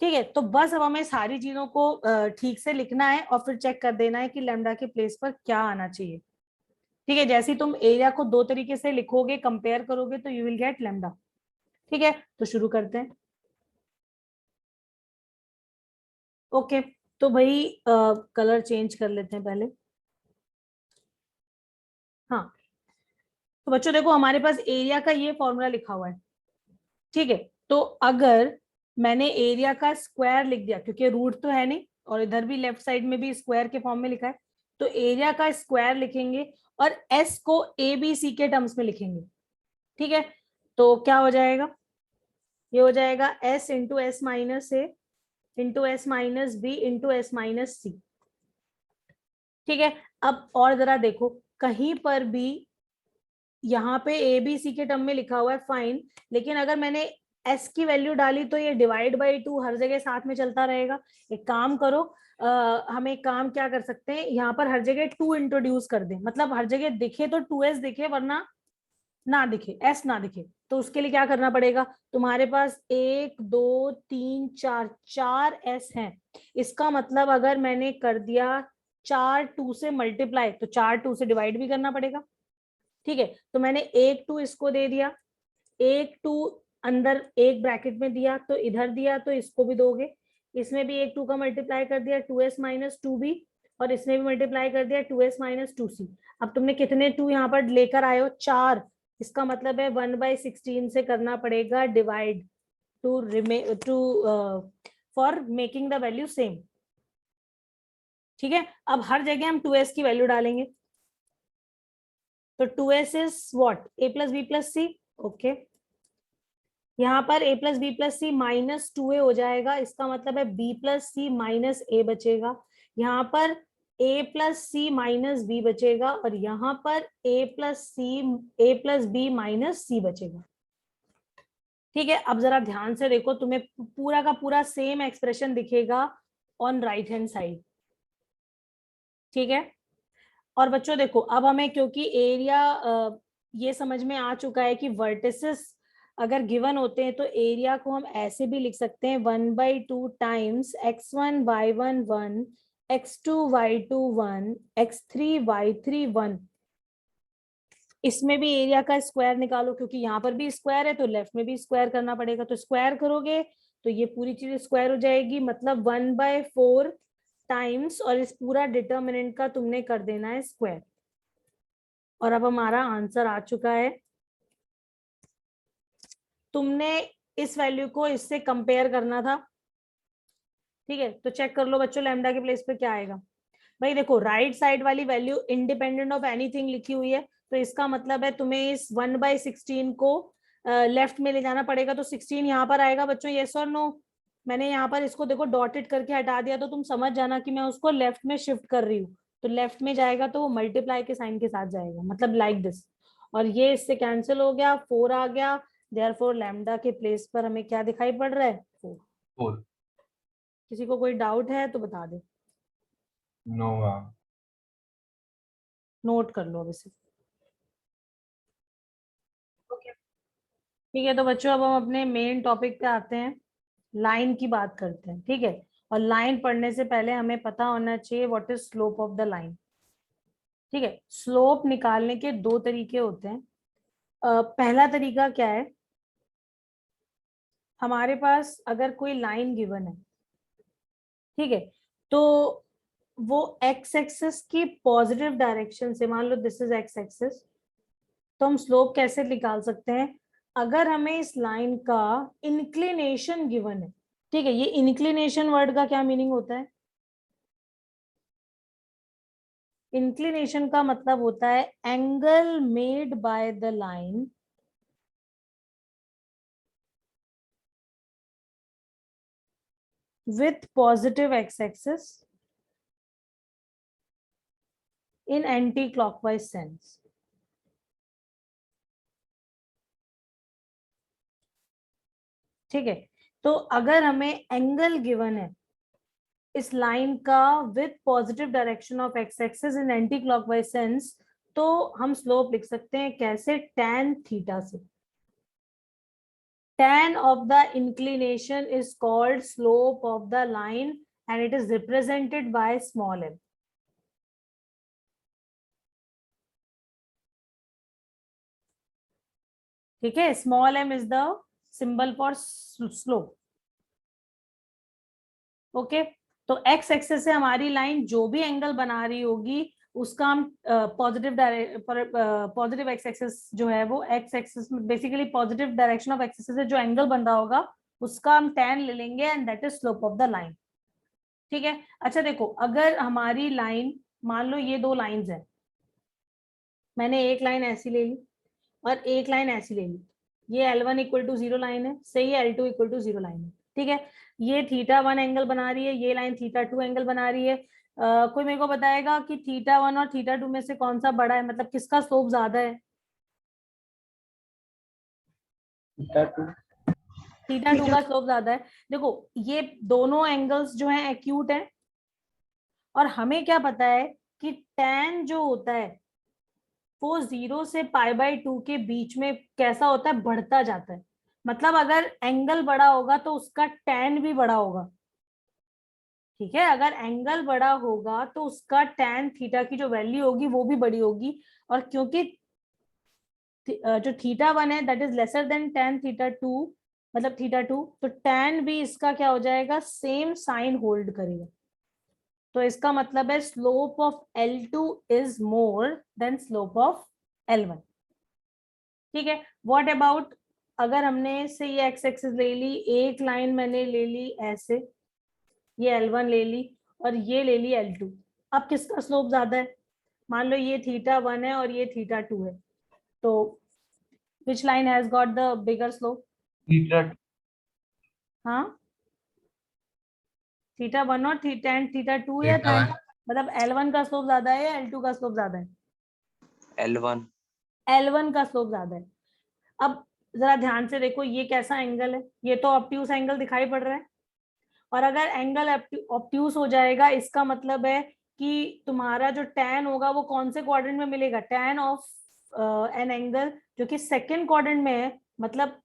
Speaker 1: ठीक है। तो बस अब हमें सारी चीजों को ठीक से लिखना है और फिर चेक कर देना है कि लैम्डा के प्लेस पर क्या आना चाहिए, ठीक है। जैसे तुम एरिया को 2 तरीके से लिखोगे, कंपेयर करोगे, तो यू विल गेट लैम्डा, ठीक है। तो शुरू करते हैं। ओके तो भाई कलर चेंज कर लेते हैं पहले। हाँ तो बच्चों देखो हमारे पास एरिया का ये फॉर्मूला लिखा हुआ है, ठीक है। तो अगर मैंने एरिया का स्क्वायर लिख दिया, क्योंकि रूट तो है नहीं और इधर भी लेफ्ट साइड में भी स्क्वायर के फॉर्म में लिखा है, तो एरिया का स्क्वायर लिखेंगे और एस को ए बी सी के टर्म्स में लिखेंगे, ठीक है। तो क्या हो जाएगा, ये हो जाएगा S into S minus A into S minus B into S minus C, ठीक है। अब और जरा देखो, कहीं पर भी यहाँ पे ए बी सी के टर्म में लिखा हुआ है फाइन, लेकिन अगर मैंने एस की वैल्यू डाली तो ये डिवाइड बाई 2 हर जगह साथ में चलता रहेगा। एक काम करो, हम एक काम क्या कर सकते हैं, यहाँ पर हर जगह 2 इंट्रोड्यूस कर दें, मतलब हर जगह दिखे तो 2s दिखे, वरना ना दिखे, एस ना दिखे। तो उसके लिए क्या करना पड़ेगा, तुम्हारे पास 1 2 3 4 4 एस हैं, इसका मतलब अगर मैंने कर दिया 4 2 से मल्टीप्लाई, तो 4 2 से डिवाइड भी करना पड़ेगा, ठीक है। तो मैंने 1 2 इसको दे दिया, 1 2 अंदर एक ब्रैकेट में दिया, तो इधर दिया तो इसको भी दोगे, इसमें भी 1 2 का मल्टीप्लाई कर दिया, 2s माइनस 2b, और इसने भी मल्टीप्लाई कर दिया 2s माइनस 2c। अब तुमने कितने 2 यहाँ पर लेकर आए हो 4, इसका मतलब है 1/16 से करना पड़ेगा divide two for making the value same. ठीक है, अब हर जगह हम 2s की वैल्यू डालेंगे, तो 2s is what a plus B plus C. Okay, यहाँ पर a plus B plus C minus 2a हो जाएगा, इसका मतलब है b plus C minus a बचेगा। यहाँ पर a plus C minus b बचेगा और यहाँ पर a plus b minus c बचेगा। ठीक है, अब जरा ध्यान से देखो, तुम्हें पूरा का पूरा सेम एक्सप्रेशन दिखेगा ऑन राइट हैंड साइड। ठीक है, और बच्चों देखो अब हमें क्योंकि एरिया ये समझ में आ चुका है कि वर्टिसेस अगर गिवन होते हैं तो एरिया को हम ऐसे भी लिख सकते हैं 1/2 times x1 y1 1 x2 y2 1 x3 y3 1। इसमें भी एरिया का स्क्वायर निकालो, क्योंकि यहाँ पर भी स्क्वायर है तो लेफ्ट में भी स्क्वायर करना पड़ेगा, तो स्क्वायर करोगे तो ये पूरी चीज स्क्वायर हो जाएगी, मतलब 1/4 टाइम्स, और इस पूरा डिटर्मिनेंट का तुमने कर देना है स्क्वायर। और अब हमारा आंसर आ चुका है। तुमने इस वैल्यू को इससे कंपेयर करना था। ठीक है, तो चेक कर लो बच्चों लैम्डा के प्लेस पे क्या आएगा। भाई देखो, राइट साइड वाली वैल्यू इंडिपेंडेंट ऑफ एनीथिंग लिखी हुई है, तो इसका मतलब है तुम्हें इस 1/16 को लेफ्ट में ले जाना पड़ेगा, तो 16 यहाँ पर आएगा बच्चों, यस और नो। मैंने यहाँ पर इसको देखो डॉटेड करके हटा दिया, तो तुम समझ जाना कि मैं उसको लेफ्ट में शिफ्ट कर रही हूँ, तो लेफ्ट में जाएगा तो वो मल्टीप्लाई के साइन के साथ जाएगा, मतलब लाइक दिस। और ये इससे कैंसिल हो गया, 4 आ गया, देयरफॉर लैम्डा के प्लेस पर हमें क्या दिखाई पड़ रहा है 4।
Speaker 7: 4।
Speaker 1: किसी को कोई डाउट है तो बता दे,
Speaker 7: नो मैम।
Speaker 1: नोट कर लो अब इसे। ठीक है, तो बच्चों अब हम अपने मेन टॉपिक पे आते हैं, लाइन की बात करते हैं। ठीक है, और लाइन पढ़ने से पहले हमें पता होना चाहिए what is slope of the line. ठीक है, स्लोप निकालने के 2 तरीके होते हैं। पहला तरीका क्या है, हमारे पास अगर कोई लाइन गिवन है, ठीक है, तो वो एक्स एक्सिस की पॉजिटिव डायरेक्शन से, मान लो दिस इज एक्स एक्सिस, तो हम स्लोप कैसे निकाल सकते हैं, अगर हमें इस लाइन का इंक्लिनेशन गिवन है। ठीक है, ये इंक्लिनेशन वर्ड का क्या मीनिंग होता है, इंक्लिनेशन का मतलब होता है angle made by the line with positive x-axis in anti-clockwise sense। ठीक है, तो अगर हमें एंगल गिवन है इस लाइन का with positive direction of x-axis in anti-clockwise sense, तो हम स्लोप लिख सकते हैं कैसे, tan थीटा से। Tan of the inclination is called slope of the line and it is represented by small m। ठीक है, small m is the symbol for slope। Okay, तो x एक्सिस से हमारी लाइन जो भी एंगल बना रही होगी उसका हम पॉजिटिव एक्स एक्सिस जो है वो x axis basically positive direction of axis से जो एंगल बन रहा होगा उसका हम tan ले लेंगे and that is slope of the line. ठीक है, अच्छा देखो, अगर हमारी लाइन, मान लो ये 2 लाइंस हैं, मैंने एक लाइन ऐसी ले ली और एक लाइन ऐसी ले ली, ये L1 इक्वल टू 0 लाइन है, सही है, L2 इक्वल टू 0 लाइन है। ठीक है, ये θ1 एंगल बना रही है, ये लाइन θ2 एंगल बना रही है। कोई मेरे को बताएगा कि θ1 और θ2 में से कौन सा बड़ा है, मतलब किसका स्लोप ज्यादा है, θ2 का स्लोप ज्यादा है। देखो ये दोनों एंगल्स जो हैं एक्यूट हैं, और हमें क्या पता है कि tan जो होता है वो 0 से π/2 के बीच में कैसा होता है, बढ़ता जाता है। मतलब अगर एंगल बड़ा होगा तो उसका tan भी बड़ा होगा। ठीक है, अगर एंगल बड़ा होगा तो उसका tan थीटा की जो वैल्यू होगी वो भी बड़ी होगी, और क्योंकि जो θ1 है that is lesser than tan θ2, मतलब θ2, तो tan भी इसका क्या हो जाएगा, सेम साइन होल्ड करेगा। तो इसका मतलब है slope of L2 is more than slope of L1। ठीक है, व्हाट अबाउट अगर हमने से ये एक्स एक्सिस ले ली, एक लाइन मैंने ले ली ऐसे, ये L1 ले ली और ये ले ली L2, अब किसका स्लोप ज्यादा है? मान लो ये θ1 है और ये θ2 है, तो which line has got the bigger slope?
Speaker 7: theta
Speaker 1: हाँ, θ1 और θ2 या
Speaker 5: theta 1
Speaker 1: मतलब L1 का स्लोप ज्यादा है या L2 का स्लोप ज्यादा है?
Speaker 8: L1
Speaker 1: L1 का स्लोप ज्यादा है। अब जरा ध्यान से देखो, ये कैसा एंगल है? ये तो ऑब्ट्यूस एंगल दिखाई पड़ रहा है, और अगर एंगल ऑब्ट्यूस हो जाएगा इसका मतलब है कि तुम्हारा जो tan होगा वो कौन से क्वाड्रेंट में मिलेगा? tan ऑफ एन एंगल जो कि सेकंड क्वाड्रेंट में है, मतलब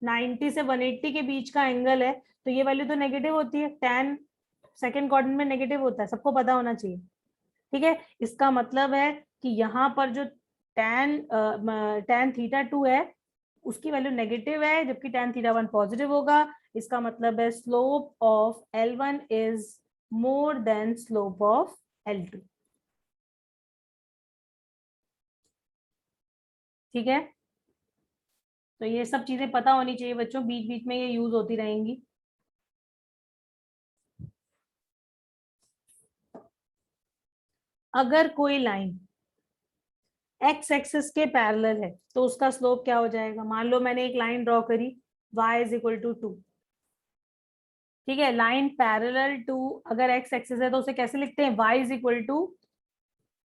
Speaker 1: 90 से 180 के बीच का एंगल है, तो ये वैल्यू तो नेगेटिव होती है। tan सेकंड क्वाड्रेंट में नेगेटिव होता है, सबको पता होना चाहिए। ठीक है, इसका मतलब है कि यहाँ पर जो tan θ2 है उसकी वैल्यू नेगेटिव है, जबकि tan θ1 पॉजिटिव होगा। इसका मतलब है slope of L1 is more than slope of L2। ठीक है, तो ये सब चीजें पता होनी चाहिए बच्चों, बीच बीच में ये यूज होती रहेंगी। अगर कोई लाइन एक्स एक्सिस के पैरेलल है तो उसका स्लोप क्या हो जाएगा? मान लो मैंने एक लाइन ड्रॉ करी y इज इक्वल टू 2। ठीक है, लाइन पैरेलल टू, अगर एक्स एक्सिस है तो उसे कैसे लिखते हैं? y is equal to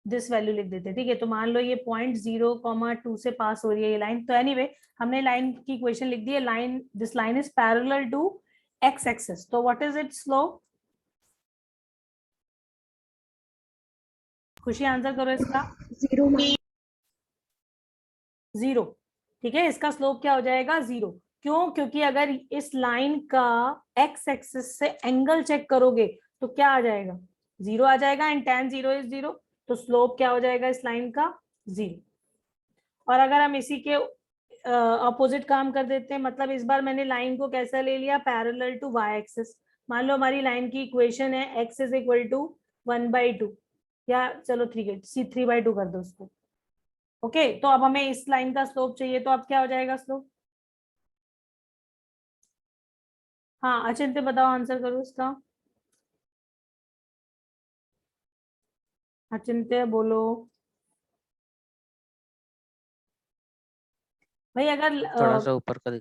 Speaker 1: this value लिख देते हैं। ठीक है, तो मान लो ये पॉइंट 0,2 से पास हो रही है ये लाइन, तो एनीवे हमने लाइन की इक्वेशन लिख दी है, line this line is parallel to X axis, तो what is its slope? Khushi answer करो इसका। 0। ठीक है, इसका स्लोप क्या हो जाएगा? 0। क्यों? क्योंकि अगर इस लाइन का एक्स एक्सिस से एंगल चेक करोगे तो क्या आ जाएगा? 0 आ जाएगा, एंड tan 0 इज 0, तो स्लोप क्या हो जाएगा इस लाइन का? 0। और अगर हम इसी के अपोजिट काम कर देते हैं, मतलब इस बार मैंने लाइन को कैसा ले लिया? Parallel to y axis. मान लो हमारी लाइन की इक्वेशन है x इज इक्वल टू 1/2, या चलो 3/2 कर दो उसको। ओके, तो अब हमें इस लाइन का स्लोप चाहिए, तो अब क्या हो जाएगा स्लोप? हाँ, अचिंत्य बताओ, आंसर करो इसका। अचिंत्य बोलो भाई। अगर
Speaker 4: थोड़ा सा ऊपर का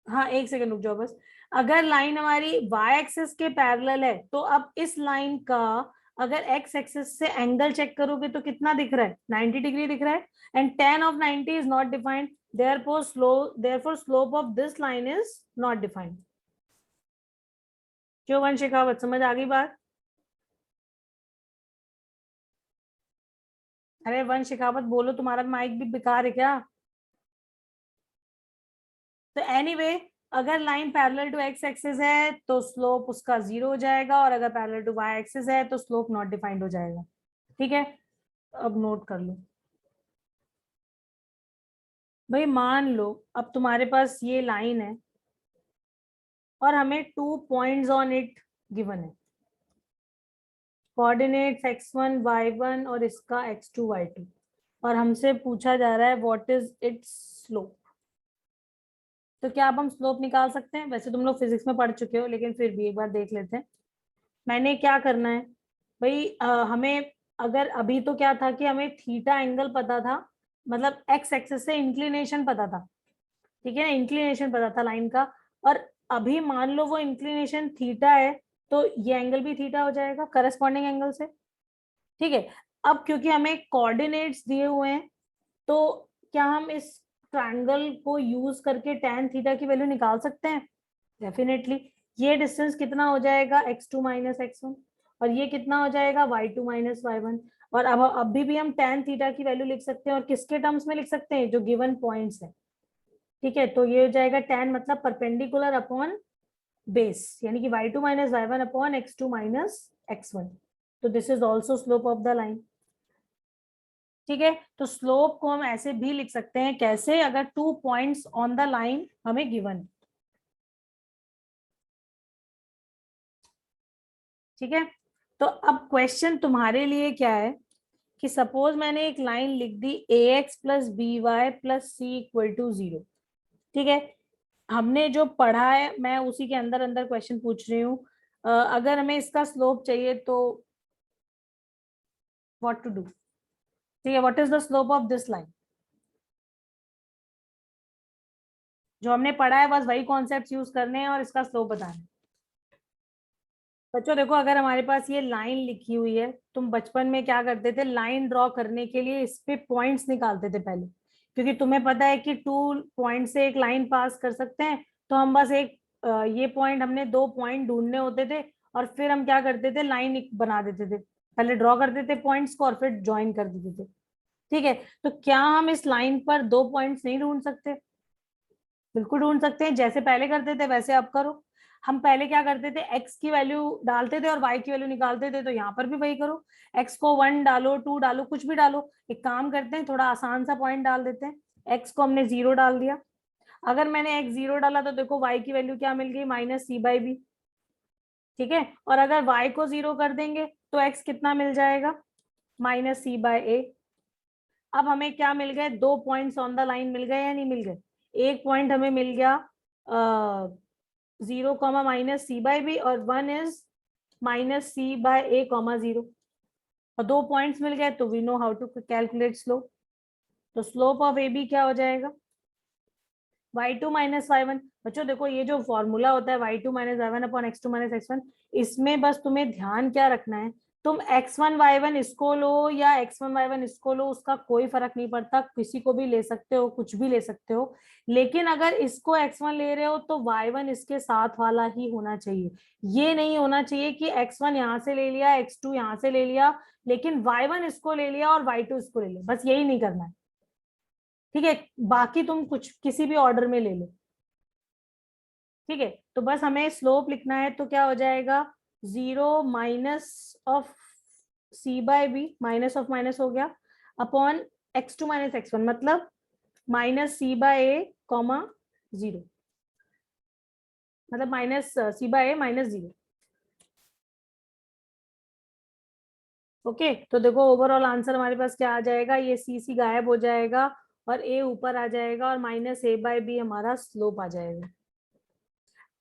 Speaker 1: हाँ, एक सेकंड रुक जाओ बस। अगर लाइन हमारी y एक्सिस के पैरेलल है तो अब इस लाइन का अगर x एक्सिस से एंगल चेक करोगे तो कितना दिख रहा है? 90 डिग्री दिख रहा है, and tan of 90 is not defined, therefore slope of this line is not defined। क्यों वंश शेखावत, समझ आ गई बात? अरे वंश शेखावत बोलो, तुम्हारा माइक भी बेकार है क्या? तो एनीवे अगर line parallel to X axis है तो स्लोप उसका 0 हो जाएगा, और अगर पैरेलल टू वाई एक्सिस है तो स्लोप नॉट डिफाइंड हो जाएगा। ठीक है, अब नोट कर लो भाई। मान लो अब तुम्हारे पास ये लाइन है और हमें 2 पॉइंट्स ऑन इट गिवन है, कोऑर्डिनेट्स x1 y1 और इसका x2 y2, और हमसे पूछा जा रहा है व्हाट इज इट्स स्लोप। तो क्या अब हम स्लोप निकाल सकते हैं? वैसे तुम लोग फिजिक्स में पढ़ चुके हो, लेकिन फिर भी एक बार देख लेते हैं। मैंने क्या करना है भाई, हमें अगर अभी तो क्या था कि हमें थीटा एंगल पता था, मतलब एक्स एक्सिस से इंक्लिनेशन पता था। ठीक है ना, इंक्लिनेशन पता था लाइन का, और अभी मान लो वो इंक्लिनेशन थीटा है तो ये एंगल भी थीटा हो जाएगा करस्पॉन्डिंग एंगल से। ठीक है, अब क्योंकि हमें कोऑर्डिनेट्स दिए हुए हैं तो क्या हम इस ट्रायंगल को यूज करके tan थीटा की वैल्यू निकाल सकते हैं? डेफिनेटली। ये डिस्टेंस कितना हो जाएगा? x2 माइनस x1, और ये कितना हो जाएगा? y2 minus y1। और अब अभी भी हम tan थीटा की वैल्यू लिख सकते हैं, और किसके टर्म्स में लिख सकते हैं? जो गिवन पॉइंट्स है। ठीक है, तो ये हो जाएगा tan मतलब परपेंडिकुलर अपॉन बेस, यानी कि y2 minus y1 upon x2 minus x1। तो this is also slope of the line. ठीक है, तो स्लोप को हम ऐसे भी लिख सकते हैं, कैसे? अगर 2 पॉइंट्स ऑन द लाइन हमें गिवन। ठीक है, तो अब क्वेश्चन तुम्हारे लिए क्या है कि सपोज मैंने एक लाइन लिख दी ax plus B Y plus C equal to 0। ठीक है, हमने जो पढ़ा है मैं उसी के अंदर अंदर क्वेश्चन पूछ रही हूँ। अगर हमें इसका स्लोप चाहिए तो व्हाट टू डू? ठीक है, what is the slope of this line? जो हमने पढ़ा है बस वही कॉन्सेप्ट यूज करने हैं और इसका स्लोप बताना है। बच्चों देखो, अगर हमारे पास ये लाइन लिखी हुई है, तुम बचपन में क्या करते थे, लाइन ड्रॉ करने के लिए इस पे पॉइंट्स निकालते थे पहले, क्योंकि तुम्हें पता है कि 2 पॉइंट से एक लाइन पास कर सकते हैं। तो हम बस एक ये पॉइंट, हमने 2 पॉइंट ढूंढने होते थे और फिर हम क्या करते थे, लाइन बना देते थे। पहले ड्रॉ करते थे पॉइंट्स को और फिर ज्वाइन कर देते थे। ठीक है, तो क्या हम इस लाइन पर 2 पॉइंट्स नहीं ढूंढ सकते? बिल्कुल ढूंढ सकते हैं, जैसे पहले करते थे वैसे अब करो। हम पहले क्या करते थे, x की वैल्यू डालते थे और y की वैल्यू निकालते थे, तो यहाँ पर भी वही करो। x को 1 डालो, 2 डालो, कुछ भी डालो। एक काम करते हैं, थोड़ा आसान सा पॉइंट डाल देते हैं। x को हमने 0 डाल दिया। अगर मैंने x 0 डाला तो देखो y की वैल्यू क्या मिल गई, माइनस सी बाई बी। ठीक है, और अगर y को 0 कर देंगे तो x कितना मिल जाएगा, माइनस सी बाय ए। अब हमें क्या मिल गए, 2 पॉइंट्स ऑन द लाइन मिल गए या नहीं मिल गए? एक पॉइंट हमें मिल गया 0 comma minus C by B और 1 is minus C by A comma 0, और 2 पॉइंट्स मिल गए, तो we know how to calculate slope. तो स्लोप ऑफ ए बी क्या हो जाएगा, y2 माइनस y1। बच्चों देखो, ये जो फॉर्मूला होता है y2 minus y1 upon x2 minus x1, इसमें बस तुम्हें ध्यान क्या रखना है, तुम x1 y1 इसको लो या x1 y1 इसको लो, उसका कोई फर्क नहीं पड़ता, किसी को भी ले सकते हो, कुछ भी ले सकते हो। लेकिन अगर इसको x1 ले रहे हो तो y1 इसके साथ वाला ही होना चाहिए। ये नहीं होना चाहिए कि x1 यहाँ से ले लिया, x2 यहाँ से ले लिया, लेकिन y1 इसको ले लिया और y2 इसको ले लिया, बस यही नहीं करना है। ठीक है, बाकी तुम कुछ किसी भी ऑर्डर में ले लो। ठीक है, तो बस हमें स्लोप लिखना है, तो क्या हो जाएगा, 0 minus of C by B, minus of minus हो गया, अपॉन x2 माइनस x1, मतलब minus C by A comma 0, मतलब minus C by A minus 0। Okay, तो देखो ओवरऑल आंसर हमारे पास क्या आ जाएगा, ये सी गायब हो जाएगा और ए ऊपर आ जाएगा और माइनस ए बाय बी हमारा स्लोप आ जाएगा।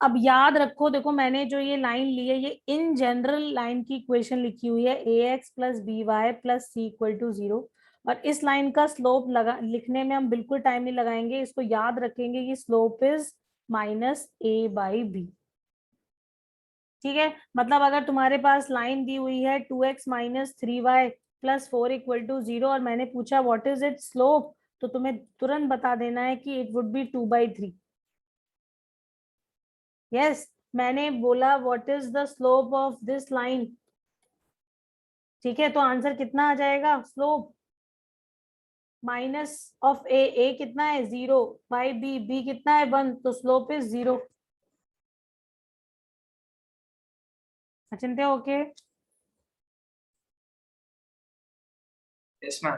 Speaker 1: अब याद रखो, देखो मैंने जो ये लाइन ली है, ये इन जनरल लाइन की इक्वेशन लिखी हुई है, A X plus B Y plus C equal to 0। और इस लाइन का स्लोप लिखने में हम बिल्कुल टाइम नहीं लगाएंगे, इसको याद रखेंगे कि slope is minus A by B. ठीक है, मतलब अगर तुम्हारे पास लाइन दी हुई है 2x minus 3y plus 4 equal to 0 और मैंने पूछा व्हाट इज इट स्लोप, तो तुम्हें तुरंत बता देना है कि इट वुड बी 2/3। यस, मैंने बोला what is the slope of this line. ठीक है, तो आंसर कितना आ जाएगा, स्लोप माइनस ऑफ ए कितना है 0 बाई बी कितना है 1, तो slope is 0। Achintya okay?
Speaker 2: Yes ma'am.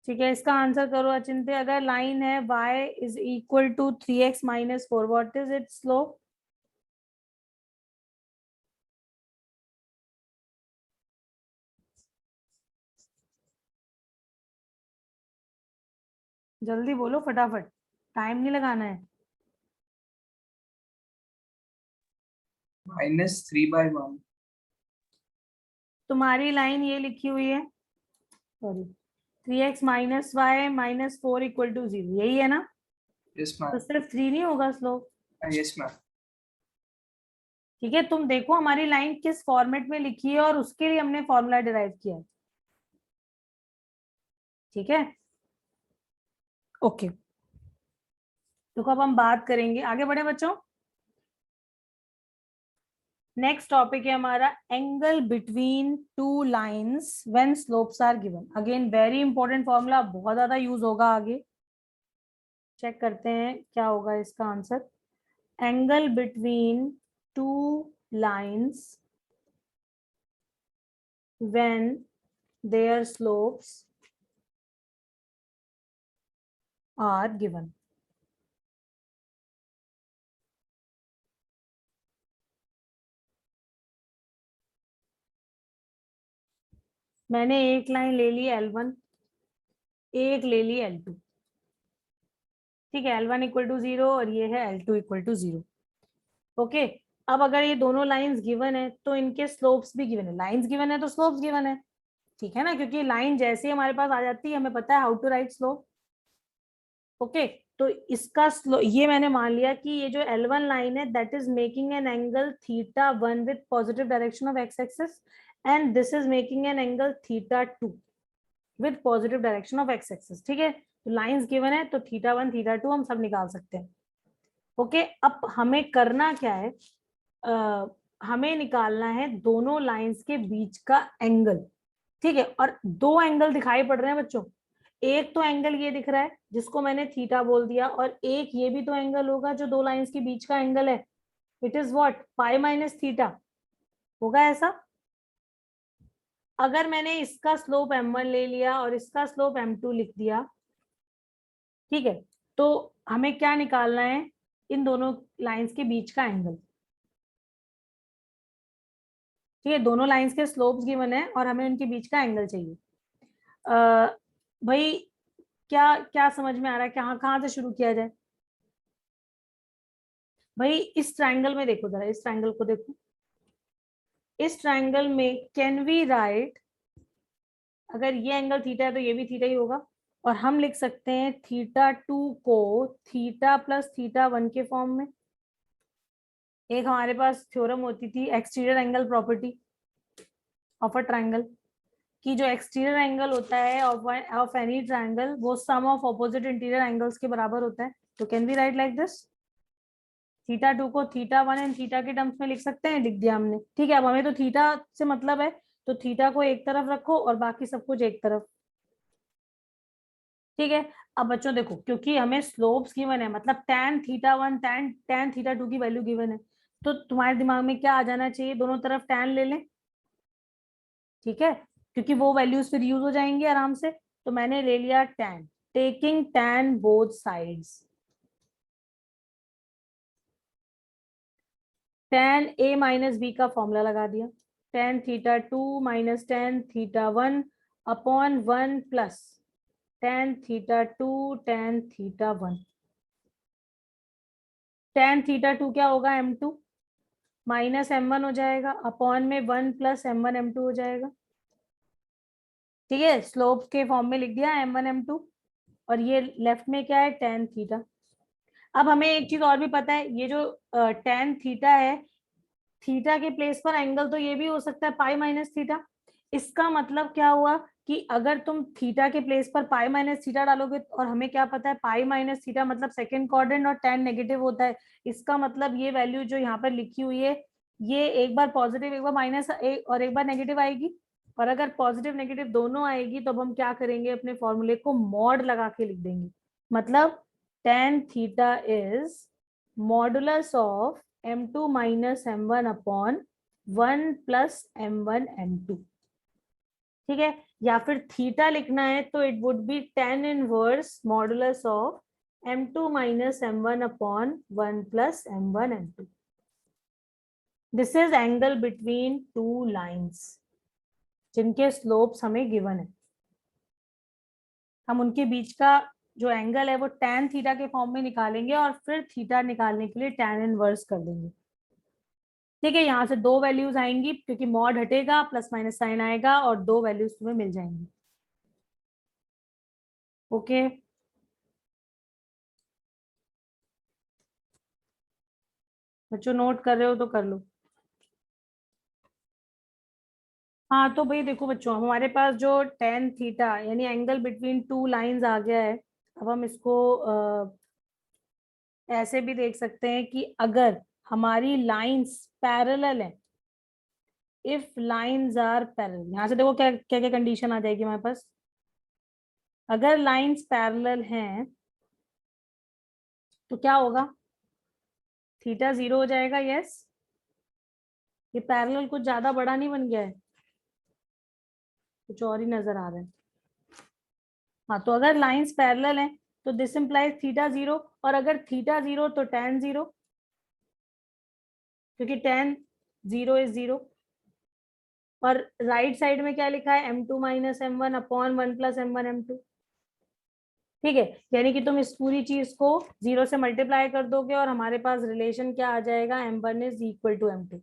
Speaker 1: ठीक है, इसका आंसर करो अचिंत्य। अगर लाइन है y is equal to 3x minus 4, what is it slope? जल्दी बोलो फटाफट, टाइम नहीं लगाना है।
Speaker 2: -3/1।
Speaker 1: तुम्हारी लाइन ये लिखी हुई है, sorry, 3x minus Y minus 4 equal to 0, यही है ना?
Speaker 2: यस
Speaker 1: तो
Speaker 2: मैम।
Speaker 1: सिर्फ 3 नहीं होगा स्लोप।
Speaker 2: Yes ma'am.
Speaker 1: ठीक है, तुम देखो हमारी लाइन किस फॉर्मेट में लिखी है और उसके लिए हमने फॉर्मूला डिराइव किया है। ठीक है, ओके। देखो अब हम बात करेंगे, आगे बढ़े बच्चों। नेक्स्ट टॉपिक है हमारा angle between two lines when slopes are given. Again very important formula, बहुत ज्यादा यूज होगा आगे। चेक करते हैं क्या होगा इसका answer. Angle between two lines when their slopes are given। मैंने एक लाइन ले ली L1, एक ले ली L2, ठीक है, L1 इक्वल टू 0 और ये है L2 इक्वल टू 0। ओके, अब अगर ये दोनों लाइंस गिवन है तो इनके स्लोप्स भी गिवन है, लाइंस गिवन है तो स्लोप्स गिवन है, ठीक है ना, क्योंकि लाइन जैसे ही हमारे पास आ जाती है हमें पता है how to write slope. Okay, तो इसका ये मैंने मान लिया कि ये जो L1 लाइन है that is making an angle θ1 with positive direction of x axis and this is making an angle θ2 with positive direction of x axis, ठीक है। तो लाइंस गिवन है तो θ1 θ2 हम सब निकाल सकते हैं। ओके, अब हमें करना क्या है, हमें निकालना है दोनों लाइंस के बीच का एंगल, ठीक है। और दो एंगल दिखाई पड़ रहे हैं बच्चों, एक तो एंगल ये दिख रहा है जिसको मैंने थीटा बोल दिया, और एक ये भी तो एंगल होगा जो दो लाइंस के बीच का एंगल है, it is what, pi minus theta, होगा ऐसा। अगर मैंने इसका स्लोप m1 ले लिया और इसका स्लोप m2 लिख दिया, ठीक है, तो हमें क्या निकालना है, इन दोनों लाइंस के बीच का एंगल, ठीक है। दोनों लाइंस के स्लोप्स गिवन है और हमें उनके बीच का एंगल चाहिए। भाई क्या क्या समझ में आ रहा है, कहाँ से शुरू किया जाए। भाई इस ट्रायंगल में देखो, जरा इस ट्रायंगल को देखो, इस ट्रायंगल में कैन वी राइट, अगर ये एंगल थीटा है तो ये भी थीटा ही होगा, और हम लिख सकते हैं θ2 को थीटा प्लस θ1 के फॉर्म में। एक हमारे पास थ्योरम होती थी exterior angle property of a triangle, कि जो एक्सटीरियर एंगल होता है ऑफ एनी ट्रायंगल वो sum of opposite interior angles के बराबर होता है। तो can we write like this, θ2 को θ1 एंड थीटा के टर्म्स में लिख सकते हैं, लिख दिया हमने, ठीक है। अब हमें तो थीटा से मतलब है, तो थीटा को एक तरफ रखो और बाकी सब कुछ एक तरफ, ठीक है। अब बच्चों देखो, क्योंकि हमें स्लोप्स गिवन है, मतलब tan θ1 tan θ2 की वैल्यू गिवन है, तो तुम्हारे दिमाग में क्या आ जाना चाहिए, दोनों तरफ tan ले लें, ठीक है, क्योंकि वो वैल्यूज फिर यूज हो जाएंगी आराम से। तो मैंने ले लिया tan, taking tan both sides, tan a minus B का फॉर्मूला लगा दिया, tan θ2 minus tan θ1 upon 1 plus tan θ2 tan θ1। tan θ2 क्या होगा, m2 माइनस m1 हो जाएगा, अपॉन में 1 प्लस m1 m2 हो जाएगा, ठीक है। स्लोप के फॉर्म में लिख दिया m1 m2, और ये लेफ्ट में क्या है, tan थीटा। अब हमें एक चीज और भी पता है, ये जो tan थीटा है, थीटा के प्लेस पर एंगल तो ये भी हो सकता है पाई माइनस थीटा। इसका मतलब क्या हुआ कि अगर तुम थीटा के प्लेस पर पाई माइनस थीटा डालोगे, और हमें क्या पता है पाई माइनस थीटा मतलब सेकंड क्वाड्रेंट और tan नेगेटिव होता है, इसका मतलब ये वैल्यू जो यहाँ पर लिखी हुई है ये एक बार पॉजिटिव एक बार माइनस और एक बार नेगेटिव आएगी, और अगर पॉजिटिव नेगेटिव दोनों आएगी तो अब हम क्या करेंगे, अपने फॉर्मूले को मॉड लगा के लिख देंगे, मतलब tan theta is modulus of m2 minus m1 upon 1 plus m1 m2, ठीक है। या फिर थीटा लिखना है तो it would be tan inverse modulus of m2 minus m1 upon 1 plus m1 m2। This is angle between two lines जिनके slopes हमें given है, हम उनके बीच का जो एंगल है वो tan थीटा के फॉर्म में निकालेंगे और फिर थीटा निकालने के लिए tan इनवर्स कर देंगे, ठीक है। यहाँ से दो वैल्यूज आएंगी क्योंकि मॉड हटेगा, प्लस माइनस साइन आएगा और दो वैल्यूज तुम्हें मिल जाएंगी। ओके, बच्चों नोट कर रहे हो तो कर लो। हाँ तो भाई देखो बच्चों, हमारे पास जो tan थीटा यानी एंगल बिटवीन टू लाइंस आ गया है। अब हम इसको ऐसे भी देख सकते हैं कि अगर हमारी लाइंस पैरेलल है, इफ लाइंस आर पैरेलल, यहाँ से देखो क्या क्या क्या कंडीशन आ जाएगी हमारे पास। अगर लाइंस पैरेलल हैं तो क्या होगा, थीटा 0 हो जाएगा, यस। ये पैरेलल कुछ ज्यादा बड़ा नहीं बन गया है, कुछ और ही नजर आ रहा है। हाँ तो अगर लाइंस पैरेलल हैं तो दिस इंप्लाइज थीटा 0, और अगर थीटा 0 तो tan 0, क्योंकि tan 0 इज 0। और राइट साइड में क्या लिखा है, m2 minus m1 upon 1 plus m1 m2। ठीक है, यानी कि तुम इस पूरी चीज को 0 से मल्टीप्लाई कर दोगे और हमारे पास रिलेशन क्या आ जाएगा, m1 is equal to m2।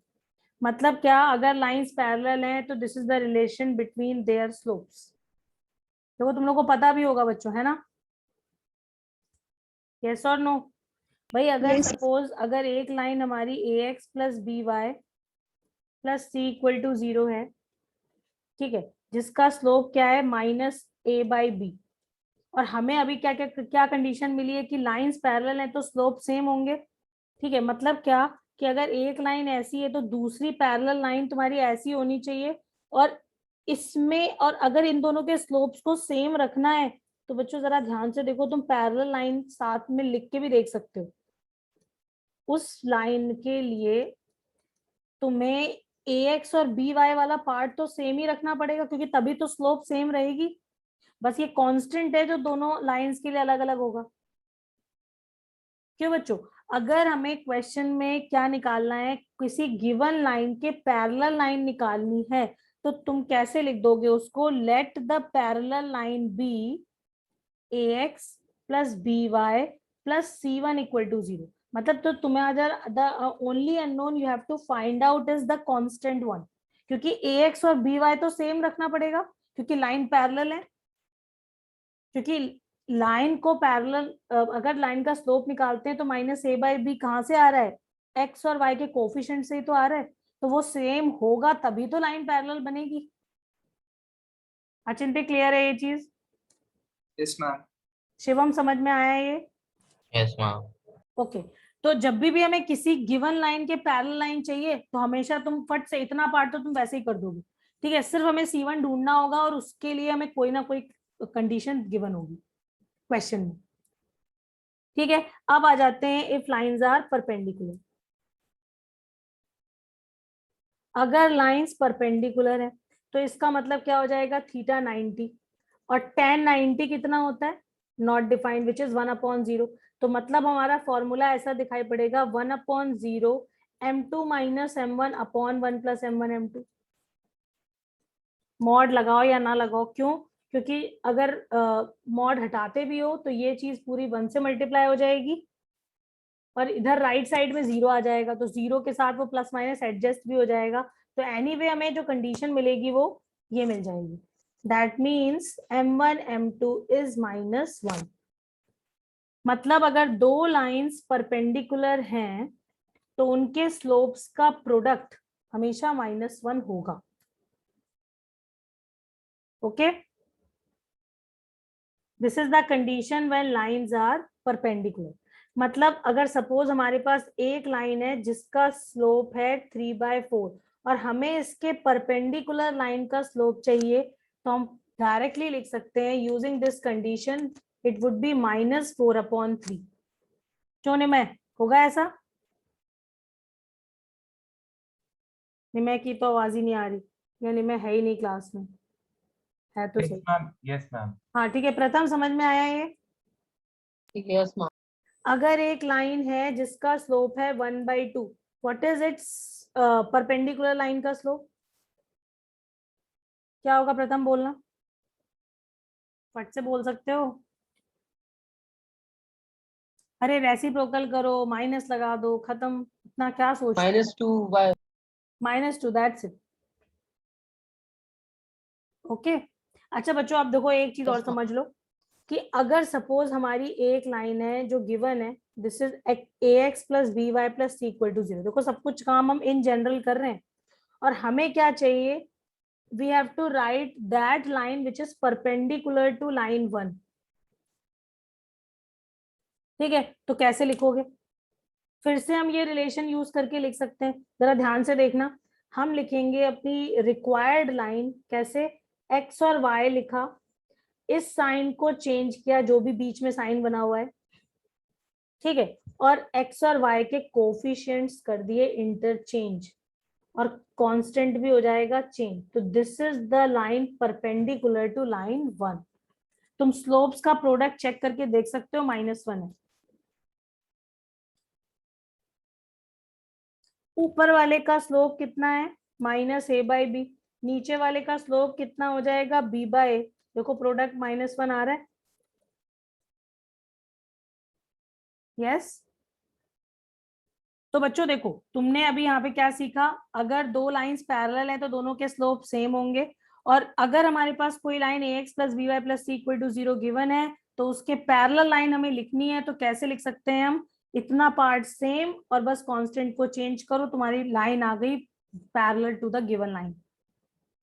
Speaker 1: मतलब क्या, अगर लाइंस पैरेलल हैं तो this is the relation between their slopes. देखो तुम लोग को पता भी होगा बच्चों, है ना? यस और नो? भाई अगर
Speaker 3: Yes.
Speaker 1: सपोज अगर एक लाइन हमारी ax plus B Y plus C equal to 0 है, ठीक है, जिसका स्लोप क्या है, माइनस a बाई बी, और हमें अभी क्या क्या क्या कंडीशन मिली है कि लाइंस पैरेलल है तो स्लोप सेम होंगे। ठीक है, मतलब क्या कि अगर एक लाइन ऐसी है तो दूसरी पैरेलल लाइन तुम्हारी ऐसी होनी चाहिए, और इसमें, और अगर इन दोनों के स्लोप्स को सेम रखना है तो बच्चों जरा ध्यान से देखो, तुम पैरेलल लाइन साथ में लिख के भी देख सकते हो। उस लाइन के लिए तुम्हें ax और by वाला पार्ट तो सेम ही रखना पड़ेगा, क्योंकि तभी तो स्लोप सेम रहेगी। बस ये कांस्टेंट है जो दोनों लाइंस के लिए अलग अलग होगा। क्यों बच्चों? अगर हमें क्वेश्चन में क्या निकालना है, किसी गिवन लाइन के पैरेलल लाइन निकालनी है, तो तुम कैसे लिख दोगे उसको, let the parallel line be ax plus by plus c1 equal to 0। मतलब तो तुम्हें अगर the only unknown you have to find out is the constant one, क्योंकि ax और by तो सेम रखना पड़ेगा क्योंकि लाइन पैरेलल है। क्योंकि लाइन को पैरेलल, अगर लाइन का स्लोप निकालते हैं तो माइनस a बाई बी कहाँ से आ रहा है, x और y के कोफिशिएंट से ही तो आ रहा है, तो वो सेम होगा तभी तो लाइन पैरेलल बनेगी। अचिंत्य क्लियर है ये चीज?
Speaker 7: Yes ma'am.
Speaker 1: शिवम समझ में आया ये?
Speaker 5: Yes ma'am.
Speaker 1: ओके, तो जब भी हमें किसी गिवन लाइन के पैरेलल लाइन चाहिए तो हमेशा तुम फट से इतना पार्ट तो तुम वैसे ही कर दोगे। ठीक है, सिर्फ हमें C1 ढूंढना होगा और उसके लिए हमें कोई ना कोई कंडीशन गिवन होगी क्वेश्चन में। ठीक है, अब आ जाते हैं इफ लाइंस आर परपेंडिकुलर। अगर लाइंस परपेंडिकुलर है तो इसका मतलब क्या हो जाएगा, थीटा 90 और tan 90 कितना होता है, नॉट डिफाइंड, विच इज 1/0। तो मतलब हमारा फॉर्मूला ऐसा दिखाई पड़ेगा 1/0 m2 minus m1 upon 1 plus m1 m2। Mod लगाओ या ना लगाओ, क्यों? क्योंकि अगर मॉड हटाते भी हो तो ये चीज पूरी 1 से मल्टीप्लाई हो जाएगी और इधर राइट साइड में 0 आ जाएगा, तो 0 के साथ वो प्लस माइनस एडजस्ट भी हो जाएगा। तो एनीवे हमें जो कंडीशन मिलेगी वो ये मिल जाएगी, that means m1 m2 is -1। मतलब अगर दो लाइंस परपेंडिकुलर हैं तो उनके स्लोप्स का प्रोडक्ट हमेशा -1 होगा। Okay, this is the condition when lines are perpendicular. मतलब अगर सपोज हमारे पास एक लाइन है जिसका स्लोप है 3/4 और हमें इसके परपेंडिकुलर लाइन का स्लोप चाहिए, तो हम डायरेक्टली लिख सकते हैं using this condition, it would be -4/3। क्यों निमय, होगा ऐसा? निमय की तो आवाज ही नहीं आ रही, या निमय है ही नहीं क्लास में, है तो सही।
Speaker 7: Yes ma'am.
Speaker 1: हाँ ठीक है, प्रथम समझ में आया ये?
Speaker 6: ठीक है, यस मैम।
Speaker 1: अगर एक लाइन है जिसका स्लोप है 1/2, what is it's perpendicular line का स्लोप? क्या होगा प्रथम, बोलना, फट से बोल सकते हो। अरे रेसिप्रोकल करो, माइनस लगा दो, खत्म, इतना क्या सोच,
Speaker 6: -2
Speaker 1: -2, दैट्स इट। ओके, अच्छा बच्चों आप देखो एक चीज और समझ लो कि अगर सपोज हमारी एक लाइन है जो गिवन है, this is ax plus by plus c equal to 0। देखो सब कुछ काम हम इन जनरल कर रहे हैं और हमें क्या चाहिए, we have to write that line which is perpendicular to line 1। ठीक है, तो कैसे लिखोगे? फिर से हम ये रिलेशन यूज करके लिख सकते हैं, जरा ध्यान से देखना। हम लिखेंगे अपनी रिक्वायर्ड लाइन कैसे, x और y लिखा, इस साइन को चेंज किया, जो भी बीच में साइन बना हुआ है, ठीक है, और x और y के कोफिशिएंट्स कर दिए इंटरचेंज और कांस्टेंट भी हो जाएगा चेंज। तो this is the line perpendicular to line 1। तुम स्लोप्स का प्रोडक्ट चेक करके देख सकते हो, -1 है। ऊपर वाले का स्लोप कितना है, -a/b, नीचे वाले का स्लोप कितना हो जाएगा b बाय, देखो प्रोडक्ट -1 आ रहा है, यस। तो बच्चों देखो, तुमने अभी यहाँ पे क्या सीखा, अगर दो लाइंस पैरेलल है तो दोनों के स्लोप सेम होंगे, और अगर हमारे पास कोई line ax plus B Y plus C equal to 0 given है तो उसके पैरेलल लाइन हमें लिखनी है, तो कैसे लिख सकते हैं हम, इतना पार्ट सेम और बस कांस्टेंट को चेंज करो, तुम्हारी लाइन आ गई parallel to the given line,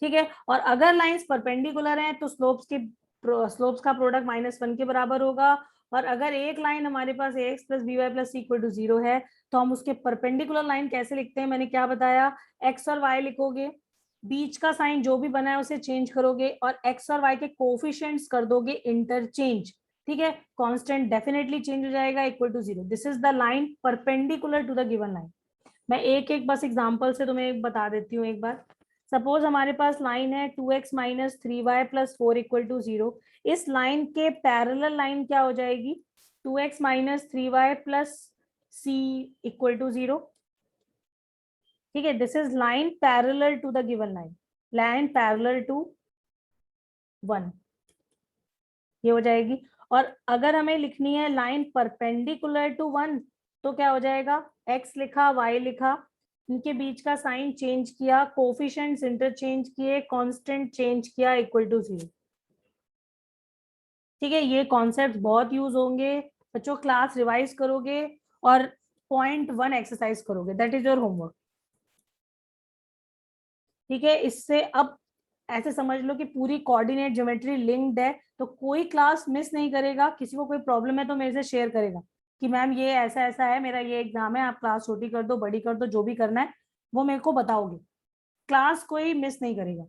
Speaker 1: ठीक है। और अगर लाइंस परपेंडिकुलर हैं तो स्लोप्स का प्रोडक्ट -1 के बराबर होगा, और अगर एक लाइन हमारे पास ax plus B Y plus C equal to 0 है तो हम उसके परपेंडिकुलर लाइन कैसे लिखते हैं, मैंने क्या बताया, x और y लिखोगे, बीच का साइन जो भी बना है उसे चेंज करोगे और x और y के कोफिशिएंट्स कर दोगे इंटरचेंज, ठीक है। कांस्टेंट डेफिनेटली चेंज हो जाएगा, equal to 0, this is the line perpendicular to the given line. मैं एक एक बस एग्जांपल से तुम्हें बता देती हूँ एक बार। सपोज हमारे पास लाइन है 2x minus 3y plus 4 equal to 0, इस लाइन के पैरेलल लाइन क्या हो जाएगी, 2x minus 3y plus c equal to 0, ठीक है। This is line parallel to the given line, line parallel to 1, ये हो जाएगी। और अगर हमें लिखनी है लाइन परपेंडिकुलर टू 1 तो क्या हो जाएगा, x लिखा, y लिखा, इनके बीच का साइन चेंज किया, कोफिशिएंट्स इंटरचेंज किए, कांस्टेंट चेंज किया, इक्वल टू 0, ठीक है। ये कॉन्सेप्ट बहुत यूज होंगे बच्चों, क्लास रिवाइज करोगे और पॉइंट 1 एक्सरसाइज करोगे, दैट इज योर होमवर्क, ठीक है। इससे अब ऐसे समझ लो कि पूरी कोऑर्डिनेट ज्योमेट्री लिंक्ड है, तो कोई क्लास मिस नहीं करेगा, किसी को कोई प्रॉब्लम है तो मेरे से शेयर करेगा कि मैम ये ऐसा ऐसा है, मेरा ये एग्जाम है, आप क्लास छोटी कर दो, बड़ी कर दो, जो भी करना है वो मेरे को बताओगे, क्लास कोई मिस नहीं करेगा,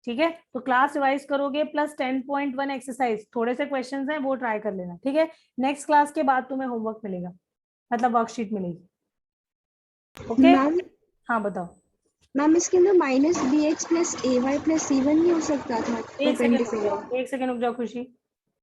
Speaker 1: ठीक है। तो क्लास रिवाइज करोगे प्लस 10.1 एक्सरसाइज, थोड़े से क्वेश्चंस हैं वो ट्राई कर लेना, ठीक है। नेक्स्ट क्लास के बाद तुम्हें होमवर्क मिलेगा, मतलब वर्कशीट मिलेगी, ओके।
Speaker 3: मैम
Speaker 1: हाँ बताओ।
Speaker 3: मैम इसके अंदर minus bx plus ay plus c1 नहीं हो सकता था
Speaker 1: एक सेकंड रुक
Speaker 3: perpendicular?
Speaker 1: जाओ, एक सेकंड रुक जाओ खुशी,